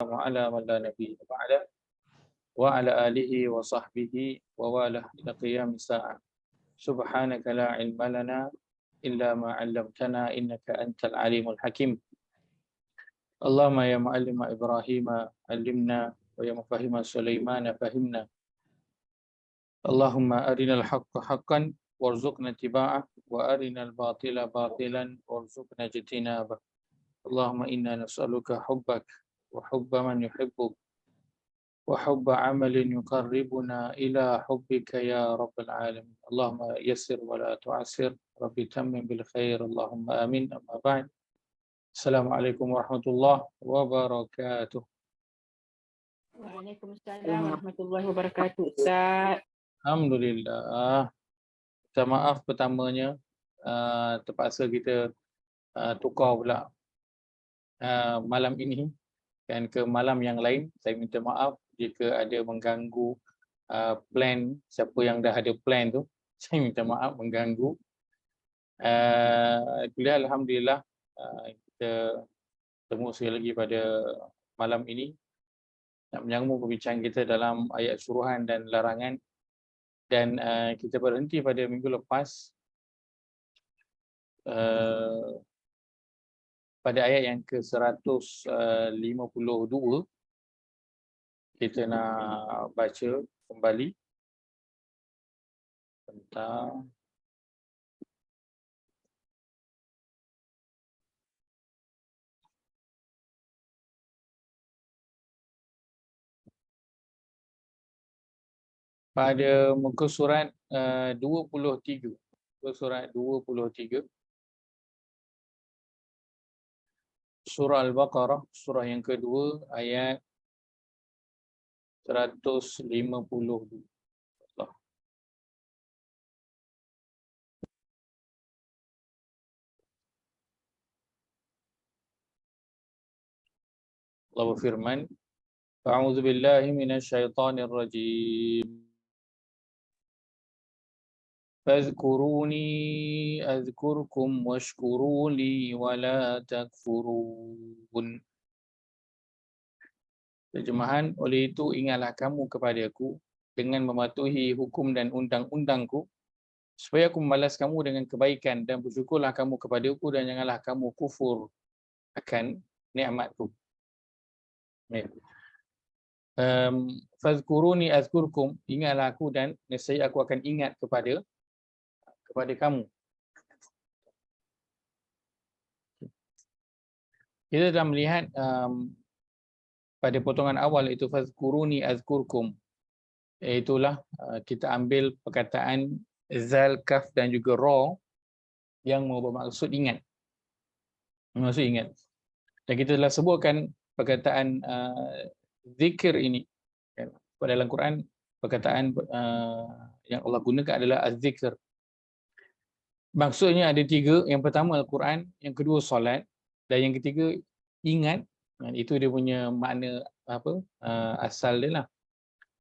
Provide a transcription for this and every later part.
وعلى من لا نبي بعده وعلى آله وصحبه وواله إلى قيام الساعة. سبحانك لا علم لنا إلا ما علمتنا إنك أنت العليم الحكيم. اللهم يا معلم إبراهيم علمنا ويا مفهم سليمان فهمنا. اللهم أرنا الحق حقا وارزقنا اتباعه وأرنا الباطل باطلا وارزقنا اجتنابه. اللهم إنا نسألك حبك وحب من يحبك وحب عمل يقربنا إلى حبك يا رب العالمين. اللهم يسر ولا تعسر، ربي تمم بالخير، اللهم آمين. أما بعد، السلام عليكم ورحمة الله وبركاته. Waalaikumsalam warahmatullahi wabarakatuh, Ustaz. Alhamdulillah. Minta maaf pertamanya, terpaksa kita tukar pula malam ini dan ke malam yang lain. Saya minta maaf jika ada mengganggu plan, siapa yang dah ada plan tu. Saya minta maaf mengganggu. Alhamdulillah, kita bertemu sekali lagi pada malam ini nak menyambung perbincangan kita dalam ayat suruhan dan larangan. Dan kita berhenti pada minggu lepas pada ayat yang ke-152. Kita nak baca kembali tentang pada muka surat 23. Muka surat 23. Surah Al-Baqarah, surah yang kedua, ayat 152. Allah berfirman, A'udzu billahi minasyaitonir rajim. Fazkuruni azkurkum washkuru li wala takfurun. Terjemahan, oleh itu ingatlah kamu kepadaku dengan mematuhi hukum dan undang-undangku, supaya aku membalas kamu dengan kebaikan, dan bersyukurlah kamu kepadaku dan janganlah kamu kufur akan nikmatku. Fazkuruni azkurkum, ingatlah aku dan nescaya aku akan ingat kepada kamu. Kita dah melihat pada potongan awal, itu fazkuruni azkurkum, iaitulah kita ambil perkataan zal, kaf dan juga ra yang bermaksud ingat. Maksud ingat. Dan kita telah sebutkan perkataan zikir ini pada dalam Quran. Perkataan yang Allah gunakan adalah az-zikr. Maksudnya ada tiga. Yang pertama Al-Quran, yang kedua solat, dan yang ketiga ingat. Itu dia punya makna asal dia lah.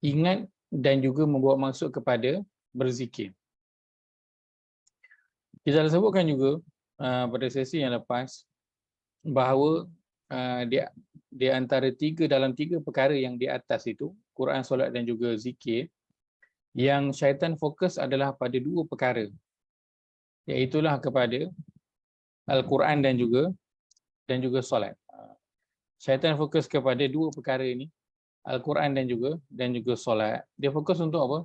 Ingat dan juga membawa maksud kepada berzikir. Kita dah sebutkan juga pada sesi yang lepas bahawa di antara dalam tiga perkara yang di atas itu, Quran, solat dan juga zikir, yang syaitan fokus adalah pada dua perkara, iaitulah kepada Al-Quran dan juga solat. Syaitan fokus kepada dua perkara ini, Al-Quran dan juga solat. Dia fokus untuk apa?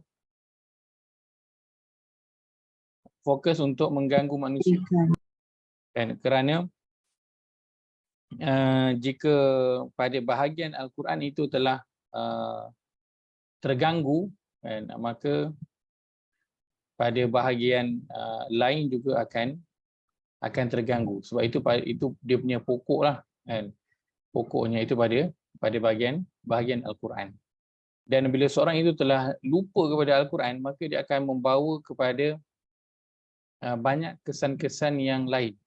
Fokus untuk mengganggu manusia. Dan kerana jika pada bahagian Al-Quran itu telah terganggu, maka pada bahagian lain juga akan terganggu. Sebab itu dia punya pokok lah, kan. Pokoknya itu pada bahagian Al-Quran. Dan bila seorang itu telah lupa kepada Al-Quran, maka dia akan membawa kepada banyak kesan-kesan yang lain.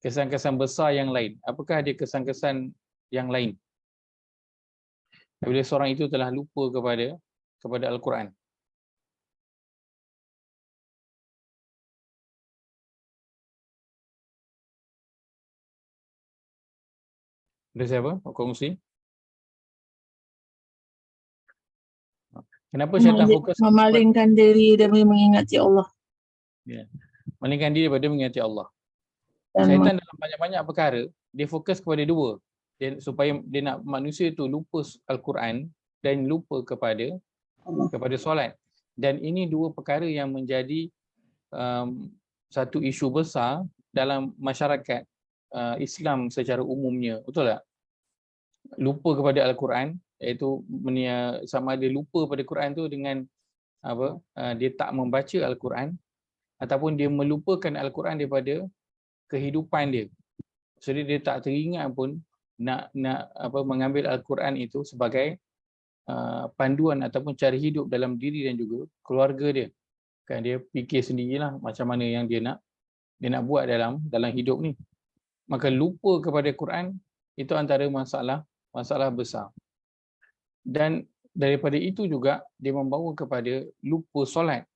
Kesan-kesan besar yang lain. Apakah dia kesan-kesan yang lain? Bila seorang itu telah lupa kepada Al-Quran. Ada siapa? Kongsi? Kenapa syaitan fokus kepada memalingkan diri demi mengingati Allah. malingkan diri daripada mengingati Allah. Dan Syaitan dalam banyak-banyak perkara, dia fokus kepada dua. Supaya dia nak manusia itu lupa Al-Quran dan lupa kepada solat. Dan ini dua perkara yang menjadi satu isu besar dalam masyarakat Islam secara umumnya. Betul tak? Lupa kepada Al-Quran, iaitu sama ada lupa pada Quran tu dengan dia tak membaca Al-Quran, ataupun dia melupakan Al-Quran daripada kehidupan dia. Jadi dia tak teringat pun nak mengambil Al-Quran itu sebagai panduan ataupun cara hidup dalam diri dan juga keluarga dia. Kan dia fikir sendirilah macam mana yang dia nak buat dalam hidup ni. Maka lupa kepada Quran itu antara masalah besar. Dan daripada itu juga dia membawa kepada lupa solat.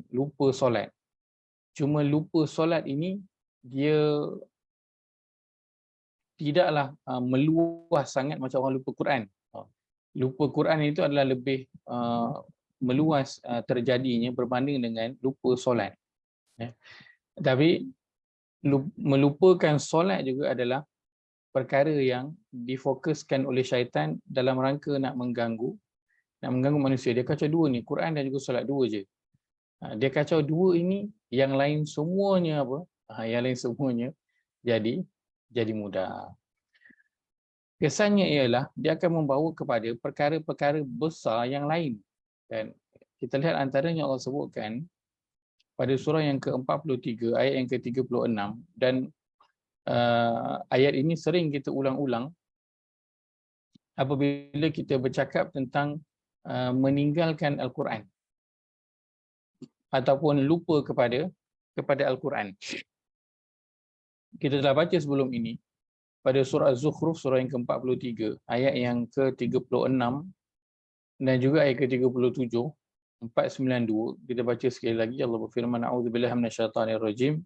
Lupa solat. Cuma lupa solat ini dia tidaklah meluas sangat macam orang lupa Quran. Lupa Quran itu adalah lebih meluas terjadinya berbanding dengan lupa solat. Tapi melupakan solat juga adalah perkara yang difokuskan oleh syaitan dalam rangka nak mengganggu manusia. Dia kacau dua ni, Quran dan juga solat, dua je. Dia kacau dua ini, yang lain semuanya yang lain semuanya jadi mudah. Kesannya ialah dia akan membawa kepada perkara-perkara besar yang lain. Dan kita lihat antaranya Allah sebutkan pada surah yang ke-43 ayat yang ke-36, dan ayat ini sering kita ulang-ulang apabila kita bercakap tentang meninggalkan Al-Quran ataupun lupa kepada Al-Quran. Kita telah baca sebelum ini pada surah Az-Zukhruf, surah yang ke-43 ayat yang ke-36 dan juga ayat ke-37, 492. Kita baca sekali lagi. Allah berfirman, a'udzubillahi minasyaitonirrajim,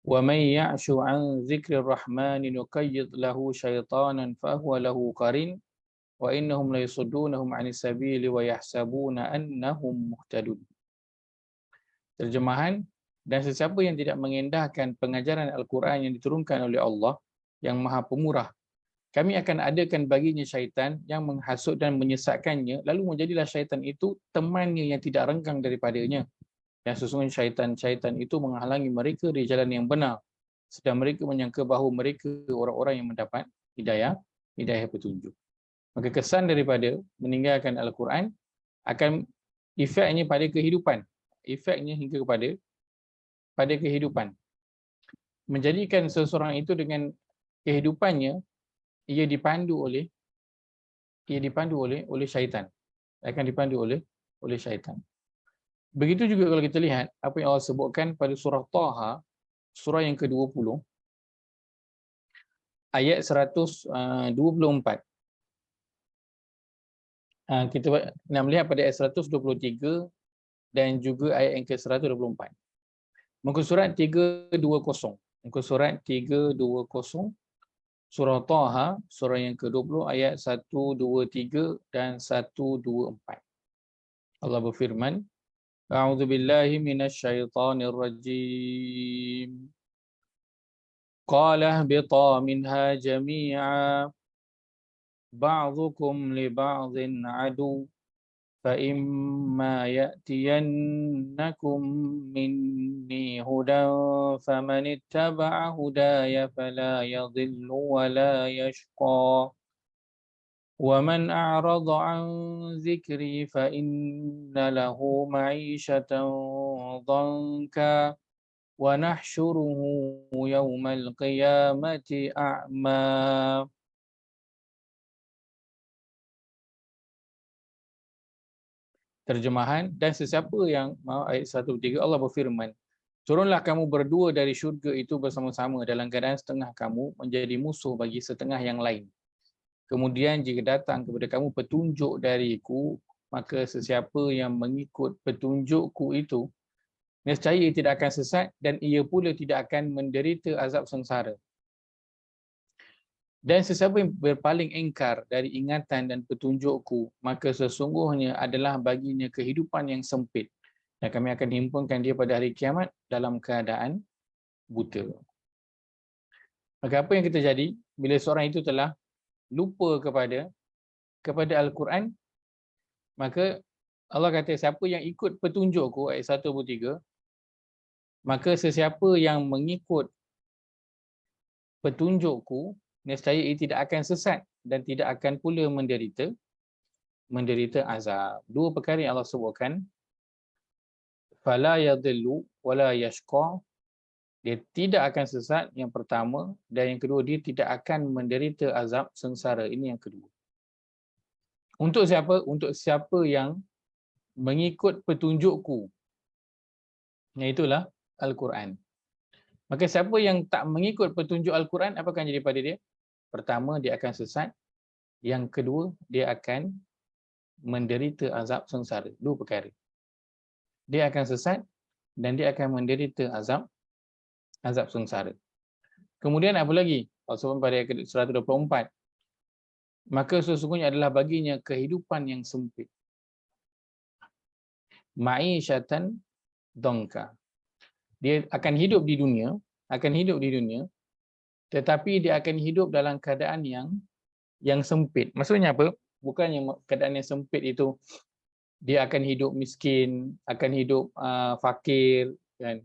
wa may ya'shu 'an dzikrir rahmani nuqayyid lahu syaitanan fahuwa lahu qarin wa innahum la yasuddunahum 'anis sabili wa yahsabuna annahum muhtadun. Terjemahan, dan sesiapa yang tidak mengendahkan pengajaran Al-Quran yang diturunkan oleh Allah yang Maha Pemurah, kami akan adakan baginya syaitan yang menghasut dan menyesatkannya, lalu menjadilah syaitan itu temannya yang tidak renggang daripadanya. Dan sesungguhnya syaitan itu menghalangi mereka di jalan yang benar, sedang mereka menyangka bahawa mereka orang-orang yang mendapat hidayah petunjuk. Maka kesan daripada meninggalkan Al-Quran akan efeknya pada kehidupan. Efeknya hingga pada kehidupan. Menjadikan seseorang itu dengan kehidupannya ia dipandu oleh syaitan. Akan dipandu oleh syaitan. Begitu juga kalau kita lihat apa yang Allah sebutkan pada surah Taha, surah yang ke-20 ayat 124. Kita nak melihat pada ayat 123 dan juga ayat yang ke-124. Muka surat 320. Muka surat 320 surah Taha, surah yang ke-20 ayat 123 dan 124. Allah berfirman, a'udzu billahi minasyaitonir rajim. Qala ihbita minha jami'a ba'dhukum li ba'dhin adu فَإِمَّا يَأْتِيَنَّكُمْ مِنِّي هُدًى فَمَنِ اتَّبَعَ هُدَايَ فَلَا يَضِلُّ وَلَا يَشْقَى وَمَنْ أَعْرَضَ عَنْ ذِكْرِي فَإِنَّ لَهُ مَعِيشَةً ضَنكًا وَنَحْشُرُهُ يَوْمَ الْقِيَامَةِ أَعْمَى. Terjemahan, dan sesiapa yang ayat 103, Allah berfirman, turunlah kamu berdua dari syurga itu bersama-sama dalam keadaan setengah kamu menjadi musuh bagi setengah yang lain. Kemudian jika datang kepada kamu petunjuk dariku, maka sesiapa yang mengikut petunjukku itu, nescaya ia tidak akan sesat dan ia pula tidak akan menderita azab sengsara. Dan sesiapa yang berpaling engkar dari ingatan dan petunjukku, maka sesungguhnya adalah baginya kehidupan yang sempit. Dan kami akan himpunkan dia pada hari kiamat dalam keadaan buta. Maka apa yang kita jadi bila seorang itu telah lupa kepada Al-Quran, maka Allah kata siapa yang ikut petunjukku, ayat 1-3, maka sesiapa yang mengikut petunjukku, nescaya ia tidak akan sesat dan tidak akan pula menderita azab. Dua perkara yang Allah sebutkan, fala yadhillu wala yashqa, dia tidak akan sesat yang pertama, dan yang kedua dia tidak akan menderita azab sengsara. Ini yang kedua. Untuk siapa? Untuk siapa yang mengikut petunjukku, iaitulah Al-Quran. Maka siapa yang tak mengikut petunjuk Al-Quran, apa akan jadi pada dia? Pertama, dia akan sesat. Yang kedua, dia akan menderita azab sengsara. Dua perkara. Dia akan sesat dan dia akan menderita azab sengsara. Kemudian apa lagi? Allah pada ayat 124. Maka sesungguhnya adalah baginya kehidupan yang sempit. Ma'isyatan dongka. Dia akan hidup di dunia, tetapi dia akan hidup dalam keadaan yang sempit. Maksudnya apa? Bukannya keadaan yang sempit itu dia akan hidup miskin, akan hidup fakir, kan?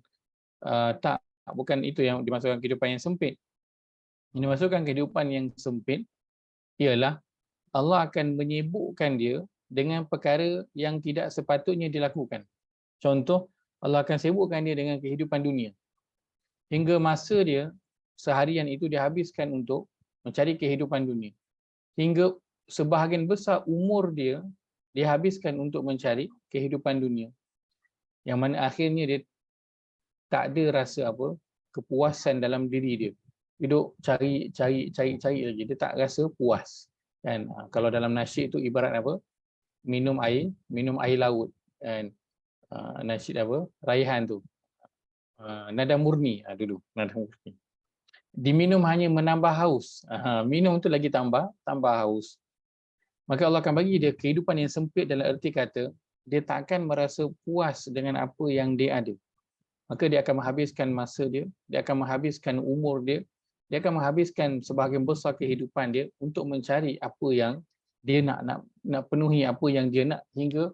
Tak, bukan itu yang dimaksudkan kehidupan yang sempit. Ini dimaksudkan kehidupan yang sempit ialah Allah akan menyibukkan dia dengan perkara yang tidak sepatutnya dilakukan. Contoh, Allah akan sibukkan dia dengan kehidupan dunia. Hingga masa dia seharian itu dihabiskan untuk mencari kehidupan dunia. Hingga sebahagian besar umur dia dihabiskan untuk mencari kehidupan dunia. Yang mana akhirnya dia tak ada rasa kepuasan dalam diri dia. Hidup cari lagi, dia tak rasa puas. Kan? Kalau dalam nasyid itu ibarat minum air laut. Kan? Nasyid Raihan tu. Nada murni dulu, nada murni. Diminum hanya menambah haus. Minum tu lagi tambah haus. Maka Allah akan bagi dia kehidupan yang sempit dalam erti kata, dia tak akan merasa puas dengan apa yang dia ada. Maka dia akan menghabiskan masa dia akan menghabiskan umur dia akan menghabiskan sebahagian besar kehidupan dia untuk mencari apa yang dia nak penuhi apa yang dia nak hingga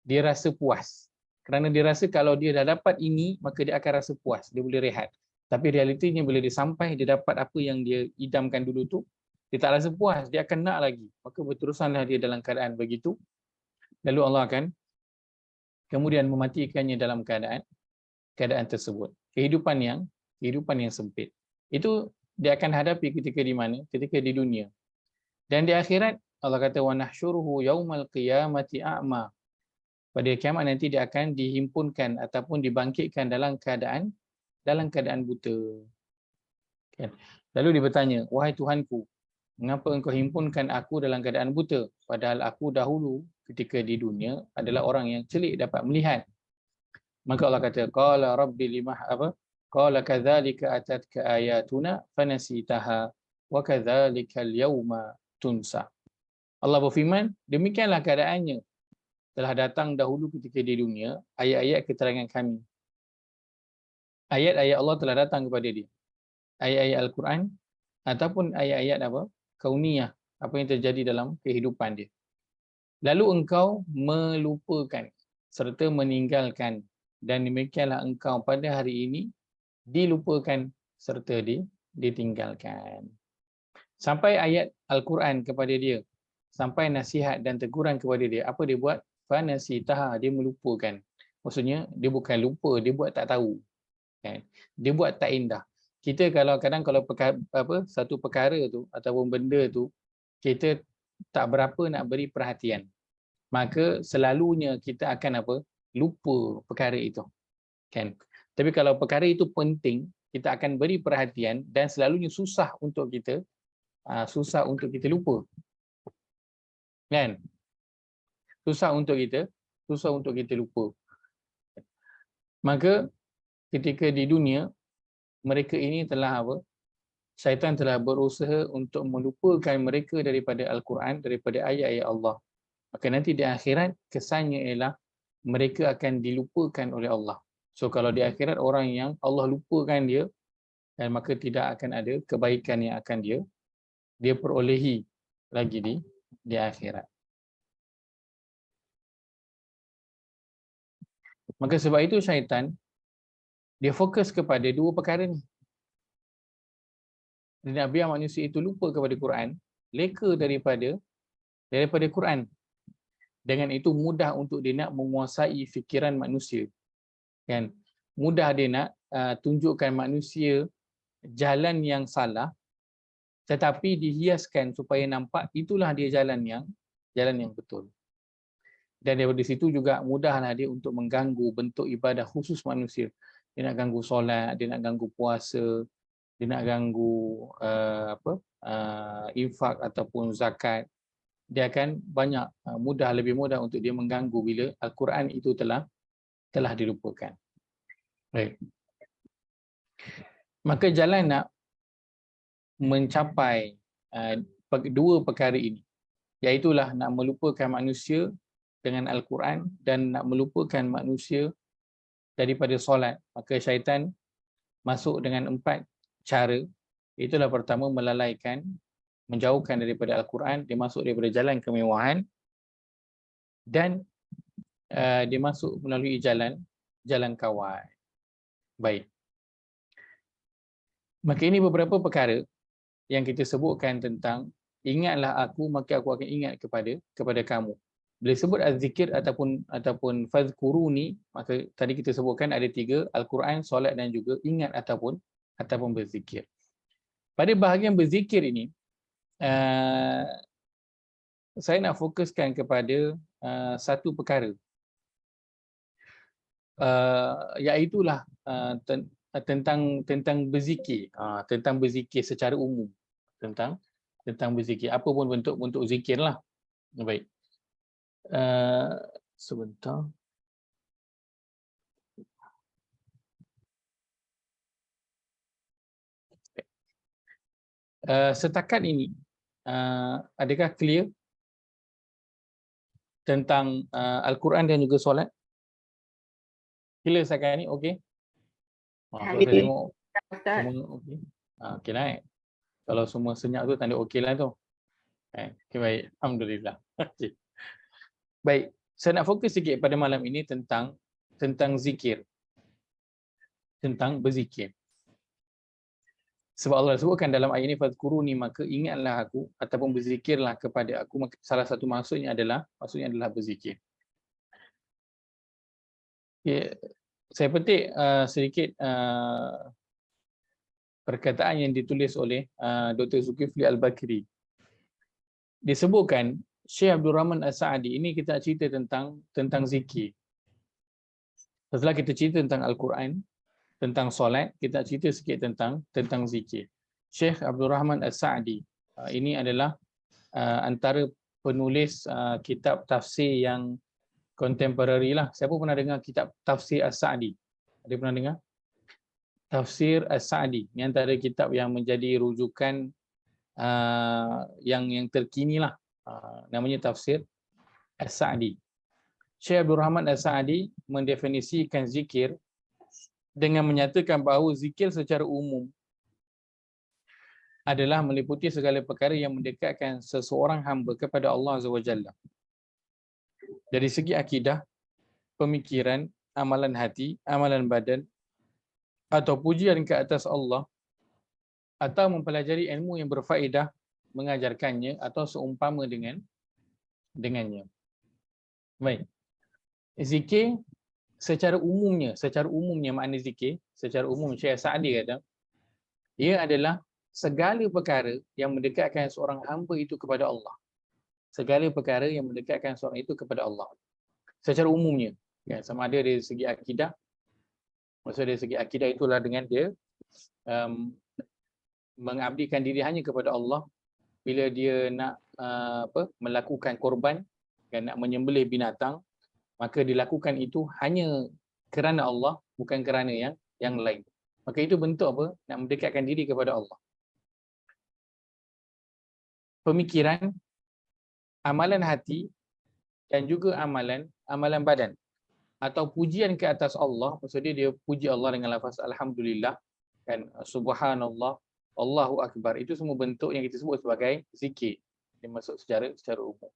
dia rasa puas. Kerana dia rasa kalau dia dah dapat ini, maka dia akan rasa puas, dia boleh rehat. Tapi realitinya bila dia sampai, dia dapat apa yang dia idamkan dulu tu, dia tak rasa puas, dia akan nak lagi. Maka berterusanlah dia dalam keadaan begitu. Lalu Allah akan kemudian mematikannya dalam keadaan tersebut. Kehidupan yang sempit. Itu dia akan hadapi ketika di mana? Ketika di dunia. Dan di akhirat, Allah kata, وَنَحْشُرُهُ يَوْمَ الْقِيَامَةِ أَعْمَى. Pada kiamat nanti dia akan dihimpunkan ataupun dibangkitkan dalam keadaan buta. Lalu dia bertanya, wahai Tuhanku, mengapa engkau himpunkan aku dalam keadaan buta? Padahal aku dahulu ketika di dunia adalah orang yang celik dapat melihat. Maka Allah kata, qala rabbi qala kadzalika atatka ayatuna fanasitaha wa kadzalikal yauma tunsa. Allah berfirman, demikianlah keadaannya. Telah datang dahulu ketika di dunia ayat-ayat keterangan kami. Ayat-ayat Allah telah datang kepada dia. Ayat-ayat Al-Quran ataupun ayat-ayat kauniyah, apa yang terjadi dalam kehidupan dia. Lalu engkau melupakan serta meninggalkan, dan demikianlah engkau pada hari ini dilupakan serta ditinggalkan. Sampai ayat Al-Quran kepada dia, sampai nasihat dan teguran kepada dia, apa dia buat? Fanasitaha, dia melupakan. Maksudnya dia bukan lupa, dia buat tak tahu. Kan? Dia buat tak indah. Kita kalau satu perkara tu ataupun benda tu kita tak berapa nak beri perhatian, maka selalunya kita akan lupa perkara itu. Kan? Tapi kalau perkara itu penting, kita akan beri perhatian dan selalunya susah untuk kita lupa. Kan? Susah untuk kita lupa. Maka ketika di dunia mereka ini telah syaitan telah berusaha untuk melupakan mereka daripada Al-Quran, daripada ayat-ayat Allah. Maka nanti di akhirat kesannya ialah mereka akan dilupakan oleh Allah. So kalau di akhirat orang yang Allah lupakan dia, dan maka tidak akan ada kebaikan yang akan dia perolehi lagi di akhirat. Maka sebab itu syaitan dia fokus kepada dua perkara ni. Dia nak biar manusia itu lupa kepada Quran, leka daripada Quran. Dengan itu mudah untuk dia nak menguasai fikiran manusia. Kan? Mudah dia nak tunjukkan manusia jalan yang salah, tetapi dihiaskan supaya nampak itulah dia jalan yang betul. Dan daripada situ juga mudahlah dia untuk mengganggu bentuk ibadah khusus manusia. Dia nak ganggu solat, dia nak ganggu puasa, dia nak ganggu infak ataupun zakat. Dia akan banyak lebih mudah untuk dia mengganggu bila Al-Quran itu telah dilupakan. Baik. Maka jalan nak mencapai dua perkara ini, iaitulah nak melupakan manusia dengan Al-Quran dan nak melupakan manusia daripada solat. Maka syaitan masuk dengan 4 cara. Itulah pertama, melalaikan, menjauhkan daripada Al-Quran, dia masuk daripada jalan kemewahan, dan dia masuk melalui jalan kawan. Baik. Maka ini beberapa perkara yang kita sebutkan tentang ingatlah aku, maka aku akan ingat kepada kamu. Bila sebut az-zikir ataupun fazkuruni, maka tadi kita sebutkan ada 3, Al-Quran, solat dan juga ingat ataupun berzikir. Pada bahagian berzikir ini, saya nak fokuskan kepada satu perkara, iaitulah tentang berzikir, tentang berzikir secara umum, tentang berzikir, apa pun bentuk zikir lah. Baik, sebentar. Setakat ini, adakah clear tentang Al-Quran dan juga solat? Clear setakat ini? Okey. Saya tengok semua okey. Okey naik. Kalau semua senyap tu tanda okey lah tu. Okey, baik. Alhamdulillah. Okay. Baik, saya nak fokus sikit pada malam ini tentang zikir. Tentang berzikir. Sebab Allah sebutkan dalam ayat ini, fazkuruni, maka ingatlah aku ataupun berzikirlah kepada aku. Maka salah satu maksudnya adalah berzikir. Okay. Saya petik sedikit perkataan yang ditulis oleh Dr. Zulkifli Al-Bakri. Disebutkan Syekh Abdul Rahman As-Sa'di, ini kita nak cerita tentang zikir. Setelah kita cerita tentang Al-Quran, tentang solat, kita nak cerita sikit tentang zikir. Syekh Abdul Rahman As-Sa'di, ini adalah antara penulis kitab tafsir yang contemporary lah. Siapa pernah dengar kitab tafsir As-Sa'di? Ada pernah dengar? Tafsir As-Sa'di, ini antara kitab yang menjadi rujukan yang terkini lah. Namanya tafsir As-Sa'di. Syekh Abdul Rahman As-Sa'di mendefinisikan zikir dengan menyatakan bahawa zikir secara umum adalah meliputi segala perkara yang mendekatkan seseorang hamba kepada Allah Azza wa Jalla. Dari segi akidah, pemikiran, amalan hati, amalan badan, atau pujian ke atas Allah, atau mempelajari ilmu yang berfaedah, mengajarkannya atau seumpama dengannya. Baik. Zikir secara umumnya makna zikir, secara umum Syekh Sa'di kata, ia adalah segala perkara yang mendekatkan seorang hamba itu kepada Allah. Segala perkara yang mendekatkan seorang itu kepada Allah. Secara umumnya. Ya, sama ada dari segi akidah. Maksud dari segi akidah itulah dengan dia mengabdikan diri hanya kepada Allah. Bila dia nak melakukan korban dan nak menyembelih binatang, maka dilakukan itu hanya kerana Allah, bukan kerana yang lain. Maka itu bentuk apa? Nak mendekatkan diri kepada Allah. pemikiran, amalan hati dan juga amalan badan. Atau pujian ke atas Allah, maksudnya dia puji Allah dengan lafaz alhamdulillah dan subhanallah, Allahu akbar. Itu semua bentuk yang kita sebut sebagai zikir. Dia masuk secara umum.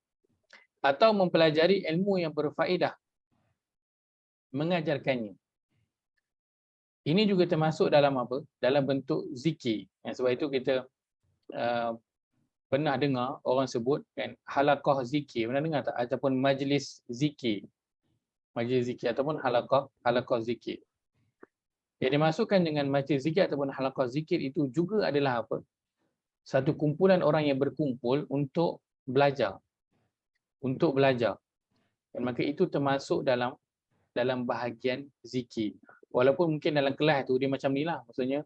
Atau mempelajari ilmu yang berfaedah, mengajarkannya. Ini juga termasuk dalam apa? Dalam bentuk zikir. Sebab itu kita pernah dengar orang sebut kan halaqah zikir. Pernah dengar tak? Ataupun majlis zikir. Majlis zikir ataupun halaqah zikir. Yang dimasukkan dengan majlis zikir ataupun halaqah zikir itu juga adalah apa? Satu kumpulan orang yang berkumpul untuk belajar. Dan maka itu termasuk dalam bahagian zikir. Walaupun mungkin dalam kelas tu dia macam ni lah. Maksudnya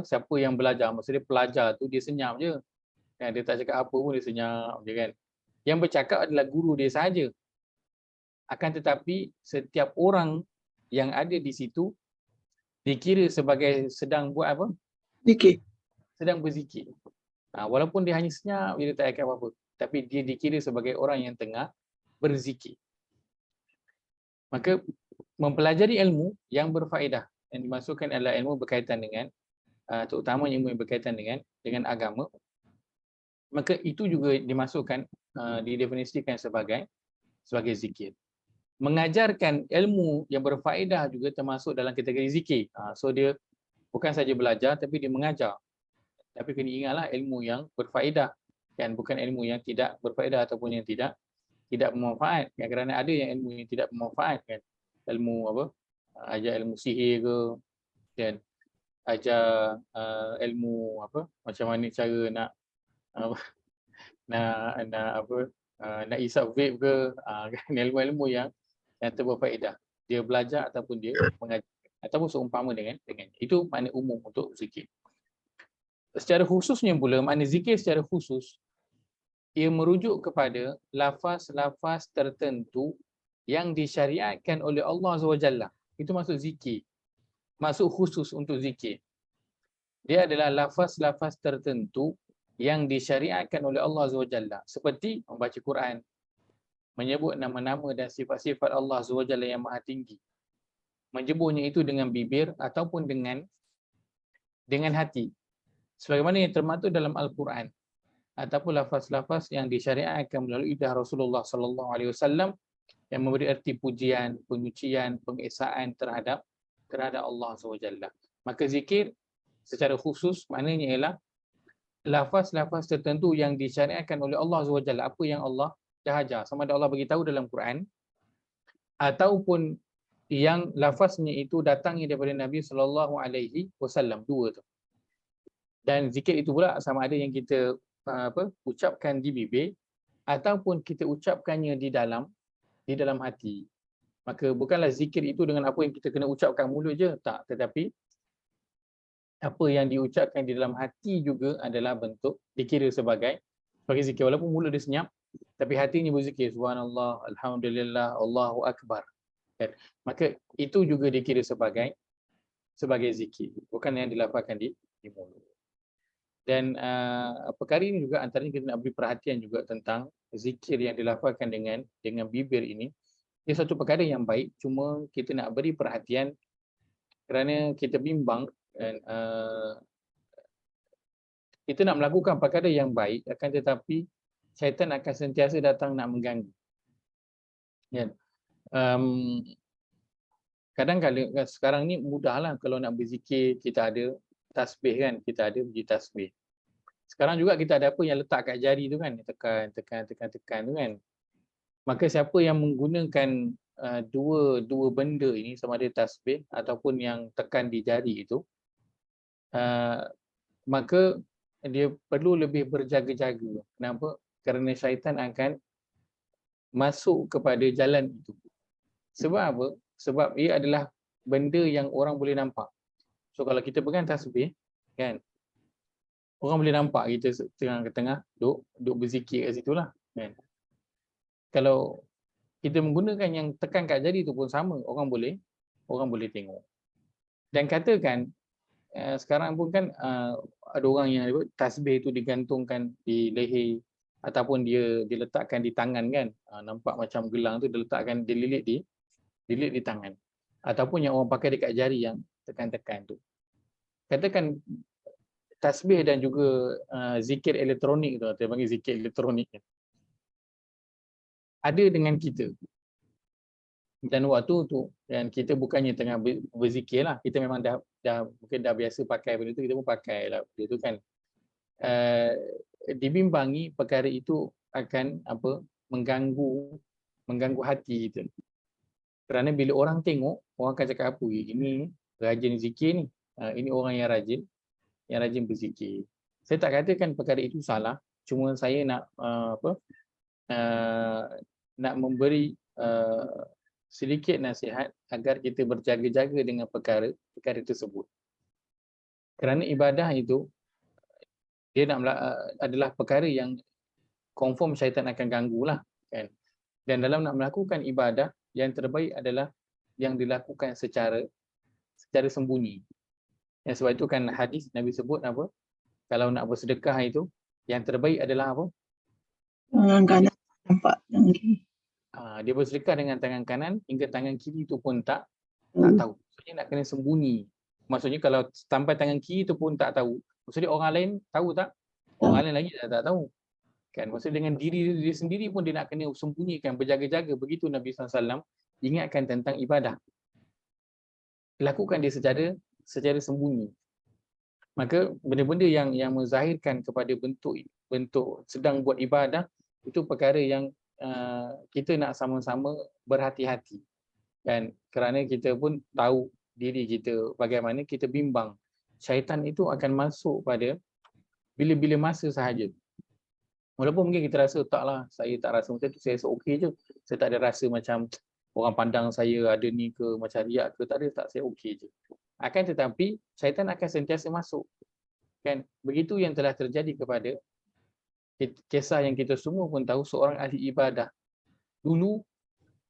siapa yang belajar, maksudnya pelajar tu dia senyap je. Dia tak cakap apa pun, dia senyap je kan. Yang bercakap adalah guru dia sahaja. Akan tetapi setiap orang yang ada di situ dikira sebagai sedang buat apa? Zikir. Sedang berzikir. Walaupun dia hanya senyap, dia tak cakap apa-apa. Tapi dia dikira sebagai orang yang tengah berzikir. Maka mempelajari ilmu yang berfaedah yang dimasukkan adalah ilmu berkaitan dengan terutamanya ilmu yang berkaitan dengan agama. Maka itu juga dimasukkan didefinisikan sebagai zikir. Mengajarkan ilmu yang berfaedah juga termasuk dalam kategori zikir. So dia bukan saja belajar tapi dia mengajar. Tapi kena ingatlah ilmu yang berfaedah kan, bukan ilmu yang tidak berfaedah ataupun yang tidak bermanfaat. Kerana ada yang ilmu yang tidak bermanfaat kan. Ilmu apa? Ajar ilmu sihir ke, dan ajar ilmu apa? Macam mana cara nak nak isap vape ke, kan ilmu-ilmu yang berfaedah. Dia belajar ataupun dia mengajar ataupun seumpama dengan itu makna umum untuk zikir. Secara khususnya pula, makna zikir secara khusus ia merujuk kepada lafaz-lafaz tertentu yang disyariatkan oleh Allah SWT. Itu maksud zikir. Maksud khusus untuk zikir. Dia adalah lafaz-lafaz tertentu yang disyariatkan oleh Allah SWT. Seperti membaca Quran, menyebut nama-nama dan sifat-sifat Allah SWT yang maha tinggi. Menyebutnya itu dengan bibir ataupun dengan hati. Sebagaimana yang termaktub dalam Al-Quran. Ataupun lafaz-lafaz yang disyariatkan melalui lidah Rasulullah SAW yang memberi erti pujian, penyucian, pengesaan terhadap Allah SWT. Maka zikir secara khusus maknanya ialah lafaz-lafaz tertentu yang disyariatkan oleh Allah SWT. Apa yang Allah dah ajar. Sama ada Allah beritahu dalam Quran ataupun yang lafaznya itu datangnya daripada Nabi SAW. Dua tu. Dan zikir itu pula sama ada yang kita ucapkan di bibir ataupun kita ucapkannya di dalam hati. Maka bukanlah zikir itu dengan apa yang kita kena ucapkan mulut je, tak, tetapi apa yang diucapkan di dalam hati juga adalah bentuk dikira sebagai zikir. Walaupun mulut dia senyap tapi hatinya berzikir subhanallah, alhamdulillah, Allahu akbar. Dan maka itu juga dikira sebagai zikir, bukan yang dilafazkan di mulut. Dan perkara ini juga antaranya kita nak beri perhatian juga tentang zikir yang dilafazkan dengan bibir ini. Ia satu perkara yang baik, cuma kita nak beri perhatian kerana kita bimbang dan kita nak melakukan perkara yang baik, akan tetapi syaitan akan sentiasa datang nak mengganggu. Ya. Kadang-kadang sekarang ni mudahlah kalau nak berzikir, kita ada tasbih kan, kita ada biji tasbih. Sekarang juga kita ada apa yang letak kat jari tu kan, tekan tu kan. Maka siapa yang menggunakan dua benda ini, sama ada tasbih ataupun yang tekan di jari itu, maka dia perlu lebih berjaga-jaga. Kenapa? Kerana syaitan akan masuk kepada jalan itu. Sebab apa? Sebab ia adalah benda yang orang boleh nampak. So kalau kita pegang tasbih kan, orang boleh nampak kita tengah duk berzikir kat situ lah kan. Kalau kita menggunakan yang tekan kat jari tu pun sama, orang boleh tengok. Dan katakan sekarang pun kan ada orang yang tasbih itu digantungkan di leher ataupun dia diletakkan di tangan kan. Nampak macam gelang tu diletakkan, dililit di tangan. Ataupun yang orang pakai dekat jari yang tekan-tekan tu. Katakan tasbih dan juga zikir elektronik tu, kita panggil zikir elektronik. Ada dengan kita. Dan waktu tu dan kita bukannya tengah berzikir lah, kita memang dah mungkin dah biasa pakai benda tu, kita pun pakai lah benda tu kan. Dibimbangi perkara itu akan mengganggu hati kita. Kerana bila orang tengok, orang akan cakap apa, ini rajin zikir ni, ini orang yang rajin berzikir. Saya tak katakan perkara itu salah, cuma saya nak nak memberi sedikit nasihat agar kita berjaga-jaga dengan perkara tersebut. Kerana ibadah itu dia adalah perkara yang confirm syaitan akan ganggulah kan. Dan dalam nak melakukan ibadah, yang terbaik adalah yang dilakukan secara sembunyi. Yang sebab itu kan hadis Nabi sebut apa? Kalau nak bersedekah itu, yang terbaik adalah apa? Tangan kanan nampak tangan kiri. Dia bersedekah dengan tangan kanan hingga tangan kiri itu pun tak tahu. Maksudnya nak kena sembunyi. Maksudnya kalau sampai tangan kiri itu pun tak tahu, maksudnya orang lain tahu tak? Orang lain lagi tak tahu. Kan, maksudnya dengan diri dia sendiri pun dia nak kena sembunyikan, berjaga-jaga. Begitu Nabi SAW ingatkan tentang ibadah. Lakukan dia secara sembunyi. Maka benda-benda yang menzahirkan kepada bentuk sedang buat ibadah, itu perkara yang kita nak sama-sama berhati-hati. Dan kerana kita pun tahu diri kita bagaimana, kita bimbang. Syaitan itu akan masuk pada bila-bila masa sahaja. Walaupun mungkin kita rasa, taklah, saya tak rasa macam tu, saya rasa okey je. Saya tak ada rasa macam orang pandang saya ada ni ke, macam riak ke, tak ada, saya okey je. Akan tetapi, syaitan akan sentiasa masuk. Kan? Begitu yang telah terjadi kepada kisah yang kita semua pun tahu, seorang ahli ibadah dulu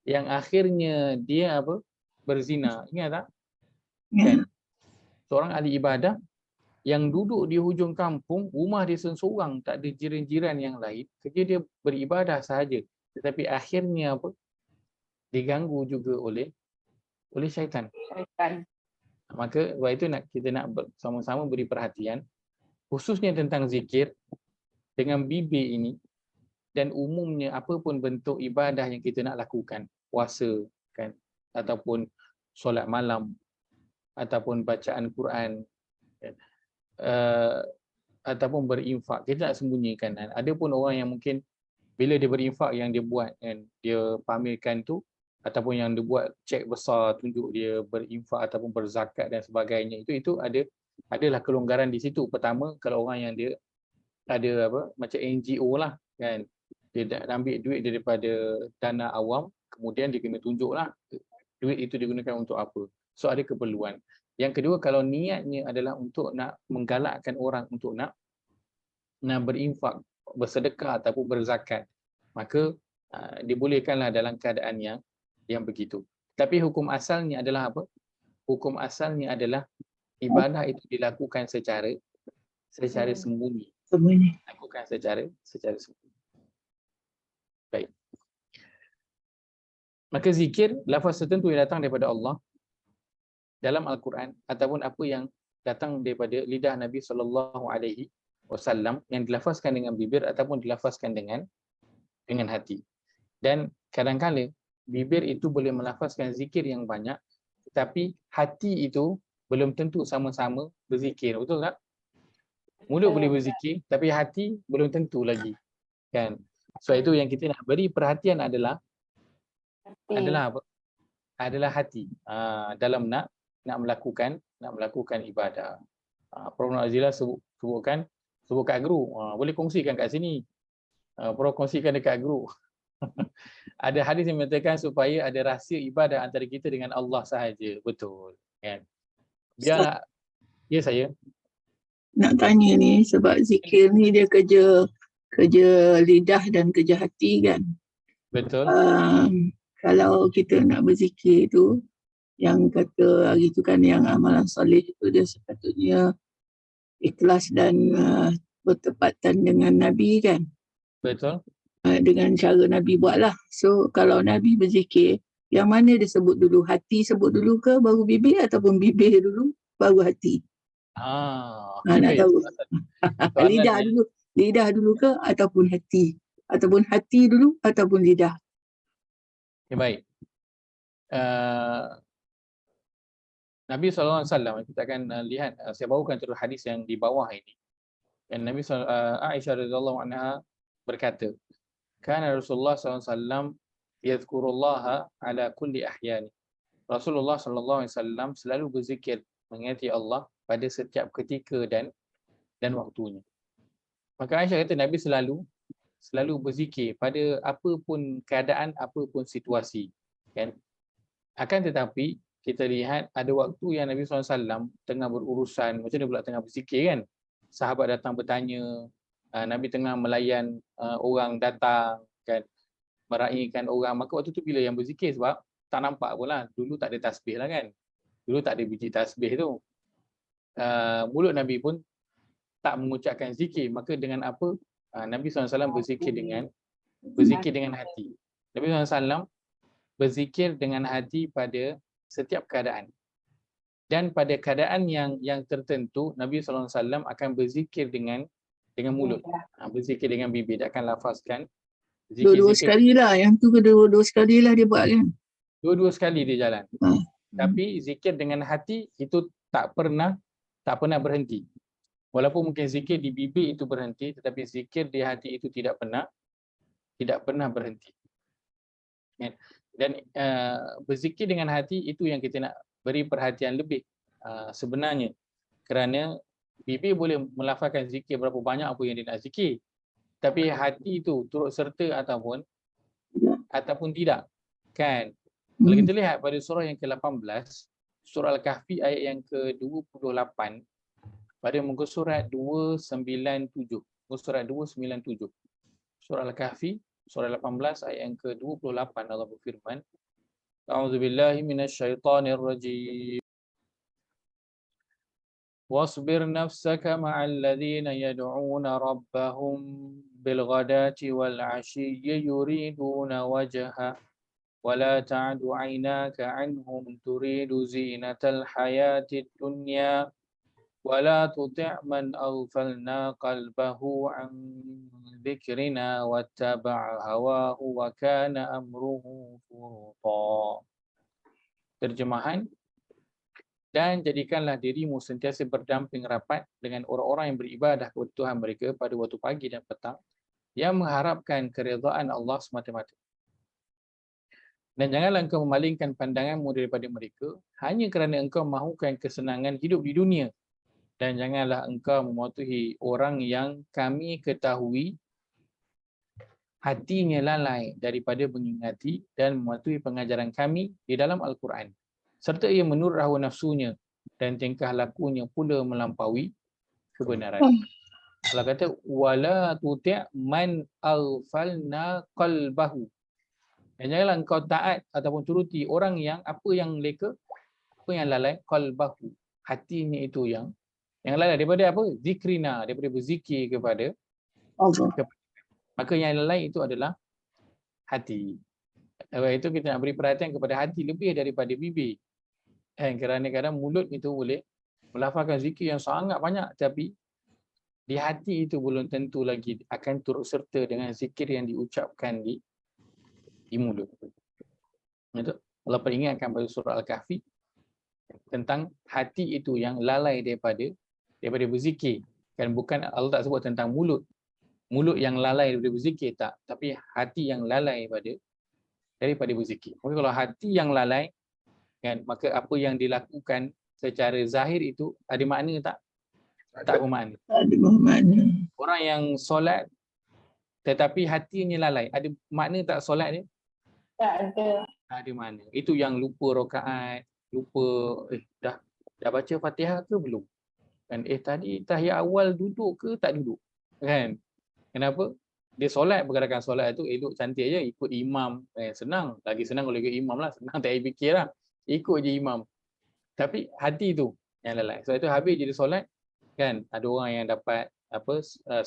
yang akhirnya dia berzina. Ingat tak? Kan? Seorang ahli ibadah yang duduk di hujung kampung, rumah dia seorang, tak ada jiran-jiran yang lain, kerja dia beribadah sahaja. Tetapi akhirnya diganggu juga oleh syaitan. Maka sebab itu kita nak sama-sama beri perhatian, khususnya tentang zikir dengan bibir ini, dan umumnya apapun bentuk ibadah yang kita nak lakukan, puasa kan, ataupun solat malam, ataupun bacaan Quran kan, ataupun berinfak, kita nak sembunyikan. Ada pun orang yang mungkin bila dia berinfak yang dia buat kan, dia pamerkan tu, ataupun yang dia buat cek besar tunjuk dia berinfak ataupun berzakat dan sebagainya, itu adalah kelonggaran di situ. Pertama, kalau orang yang dia ada macam NGO lah kan, dia ambil duit daripada dana awam, kemudian dia kena tunjuklah duit itu digunakan untuk apa. So ada keperluan. Yang kedua, kalau niatnya adalah untuk nak menggalakkan orang untuk nak berinfak, bersedekah ataupun berzakat, maka dibolehkanlah dalam keadaan yang begitu. Tapi hukum asalnya adalah apa? Hukum asalnya adalah ibadah itu dilakukan secara sembunyi. Lakukan secara sembunyi. Baik. Maka zikir, lafaz tertentu yang datang daripada Allah dalam Al-Quran ataupun apa yang datang daripada lidah Nabi SAW yang dilafazkan dengan bibir ataupun dilafazkan dengan hati. Dan kadang-kadang bibir itu boleh melafazkan zikir yang banyak, tetapi hati itu belum tentu sama-sama berzikir. Betul tak? Mulut boleh berzikir, tapi hati belum tentu lagi. Kan? So itu yang kita nak beri perhatian adalah apa? Adalah hati. Dalam nak melakukan ibadah. Prof. Nazila sebut kat group. Boleh kongsikan kat sini. Prof kongsikan dekat group. Ada hadis yang mengatakan supaya ada rahsia ibadah antara kita dengan Allah sahaja. Betul. Kan? Biar ya saya nak tanya ni, sebab zikir ni dia kerja lidah dan kerja hati kan. betul. Kalau kita nak berzikir tu, yang kata hari tu kan yang amalan soleh itu dia sepatutnya ikhlas dan bertepatan dengan Nabi kan. Betul. Dengan cara Nabi buatlah. So kalau Nabi berzikir, yang mana dia sebut dulu? Hati sebut dulu ke baru bibir ataupun bibir dulu baru hati? Okey, Nak baik. tahu. Soalan Lidah yang dulu. Lidah dulu ke ataupun hati? Ataupun hati dulu ataupun lidah? baik. Nabi SAW, kita akan lihat, saya bawakan terus hadis yang di bawah ini. Dan Aisyah radhiyallahu anha berkata, "Kana Rasulullah SAW yadhkurullaha ala kulli ahyani." Rasulullah SAW selalu berzikir mengingati Allah pada setiap ketika dan waktunya. Maka Aisyah kata Nabi selalu berzikir pada apa pun keadaan, apa pun situasi, kan? Akan tetapi kita lihat ada waktu yang Nabi SAW tengah berurusan, macam dia pula tengah berzikir kan. Sahabat datang bertanya, Nabi tengah melayan orang datang kan, meraihkan orang. Maka waktu tu bila yang berzikir, sebab tak nampak pun lah, dulu tak ada tasbih lah kan. Dulu tak ada biji tasbih tu. Mulut Nabi pun tak mengucapkan zikir. Maka dengan apa? Nabi SAW berzikir dengan hati. Nabi SAW berzikir dengan hati pada setiap keadaan. Dan pada keadaan yang tertentu, Nabi SAW akan berzikir dengan mulut. Berzikir dengan bibir. Dia akan lafazkan. Dua-dua sekali lah. Yang tu dua-dua sekali lah dia buat kan. Dua-dua sekali dia jalan. Tapi zikir dengan hati itu tak pernah berhenti. Walaupun mungkin zikir di bibir itu berhenti, tetapi zikir di hati itu tidak pernah berhenti. Dan berzikir dengan hati itu yang kita nak beri perhatian lebih sebenarnya, kerana bibir boleh melafazkan zikir berapa banyak apa yang dia nak zikir, tapi hati itu turut serta ataupun tidak, kan? Kalau kita lihat pada surah yang ke-18, surah Al-Kahfi ayat yang ke-28, pada muka surat 297, muka surat 297, surah Al-Kahfi surah 18 ayat yang ke-28, Allah berfirman, A'udzubillahi minasyaitonirrajim. Wasbir nafsaka ma'al ladzina yad'una rabbahum bil ghadati wal 'ashiyyi yuriduna wajha wa la ta'du 'ainaka 'anhum turidu zinatal hayatid dunya wa la tuti' man aghfalna qalbahu 'an dzikrina wattaba'a hawahu wa kana amruhu furuta. Terjemahan, dan jadikanlah dirimu sentiasa berdamping rapat dengan orang-orang yang beribadah kepada Tuhan mereka pada waktu pagi dan petang, yang mengharapkan keredaan Allah semata-mata. Dan janganlah engkau memalingkan pandanganmu daripada mereka hanya kerana engkau mahukan kesenangan hidup di dunia. Dan janganlah engkau mematuhi orang yang kami ketahui hatinya lalai daripada mengingati dan mematuhi pengajaran kami di dalam Al-Quran, serta ia menurut hawa nafsunya dan tingkah lakunya pula melampaui kebenaran. Allah kata, wala tuti' man aghfalna qalbahu. Dan janganlah engkau taat ataupun turuti orang yang lalai qalbahu, hatinya itu yang lalai daripada apa? Zikrina, daripada berzikir kepada Allah. Maka yang lalai itu adalah hati. Sebab itu kita nak beri perhatian kepada hati lebih daripada bibir. Kerana kadang mulut itu boleh melafazkan zikir yang sangat banyak, tapi di hati itu belum tentu lagi akan turut serta dengan zikir yang diucapkan di mulut. Itu Allah peringatkan pada surah Al-Kahfi tentang hati itu yang lalai daripada berzikir. Kan bukan Allah tak sebut tentang mulut yang lalai daripada berzikir, tak, tapi hati yang lalai daripada berzikir. Maka kalau hati yang lalai, kan, maka apa yang dilakukan secara zahir itu ada makna tak? Tak bermakna. Ada bermakna. Orang yang solat tetapi hatinya lalai, ada makna tak solat dia? Tak ada. Ada makna. Itu yang lupa rakaat, lupa dah baca Fatihah ke belum? Kan tadi tahiyat awal duduk ke tak duduk? Kan? Kenapa? Dia solat, pergerakan solat tu elok cantik je, ikut imam. Senang. Lagi senang kalau ikut imam lah. Senang tak payah fikir lah. ikut je imam. Tapi hati tu yang lalai. Sebab itu habis jadi solat kan, ada orang yang dapat 1/10,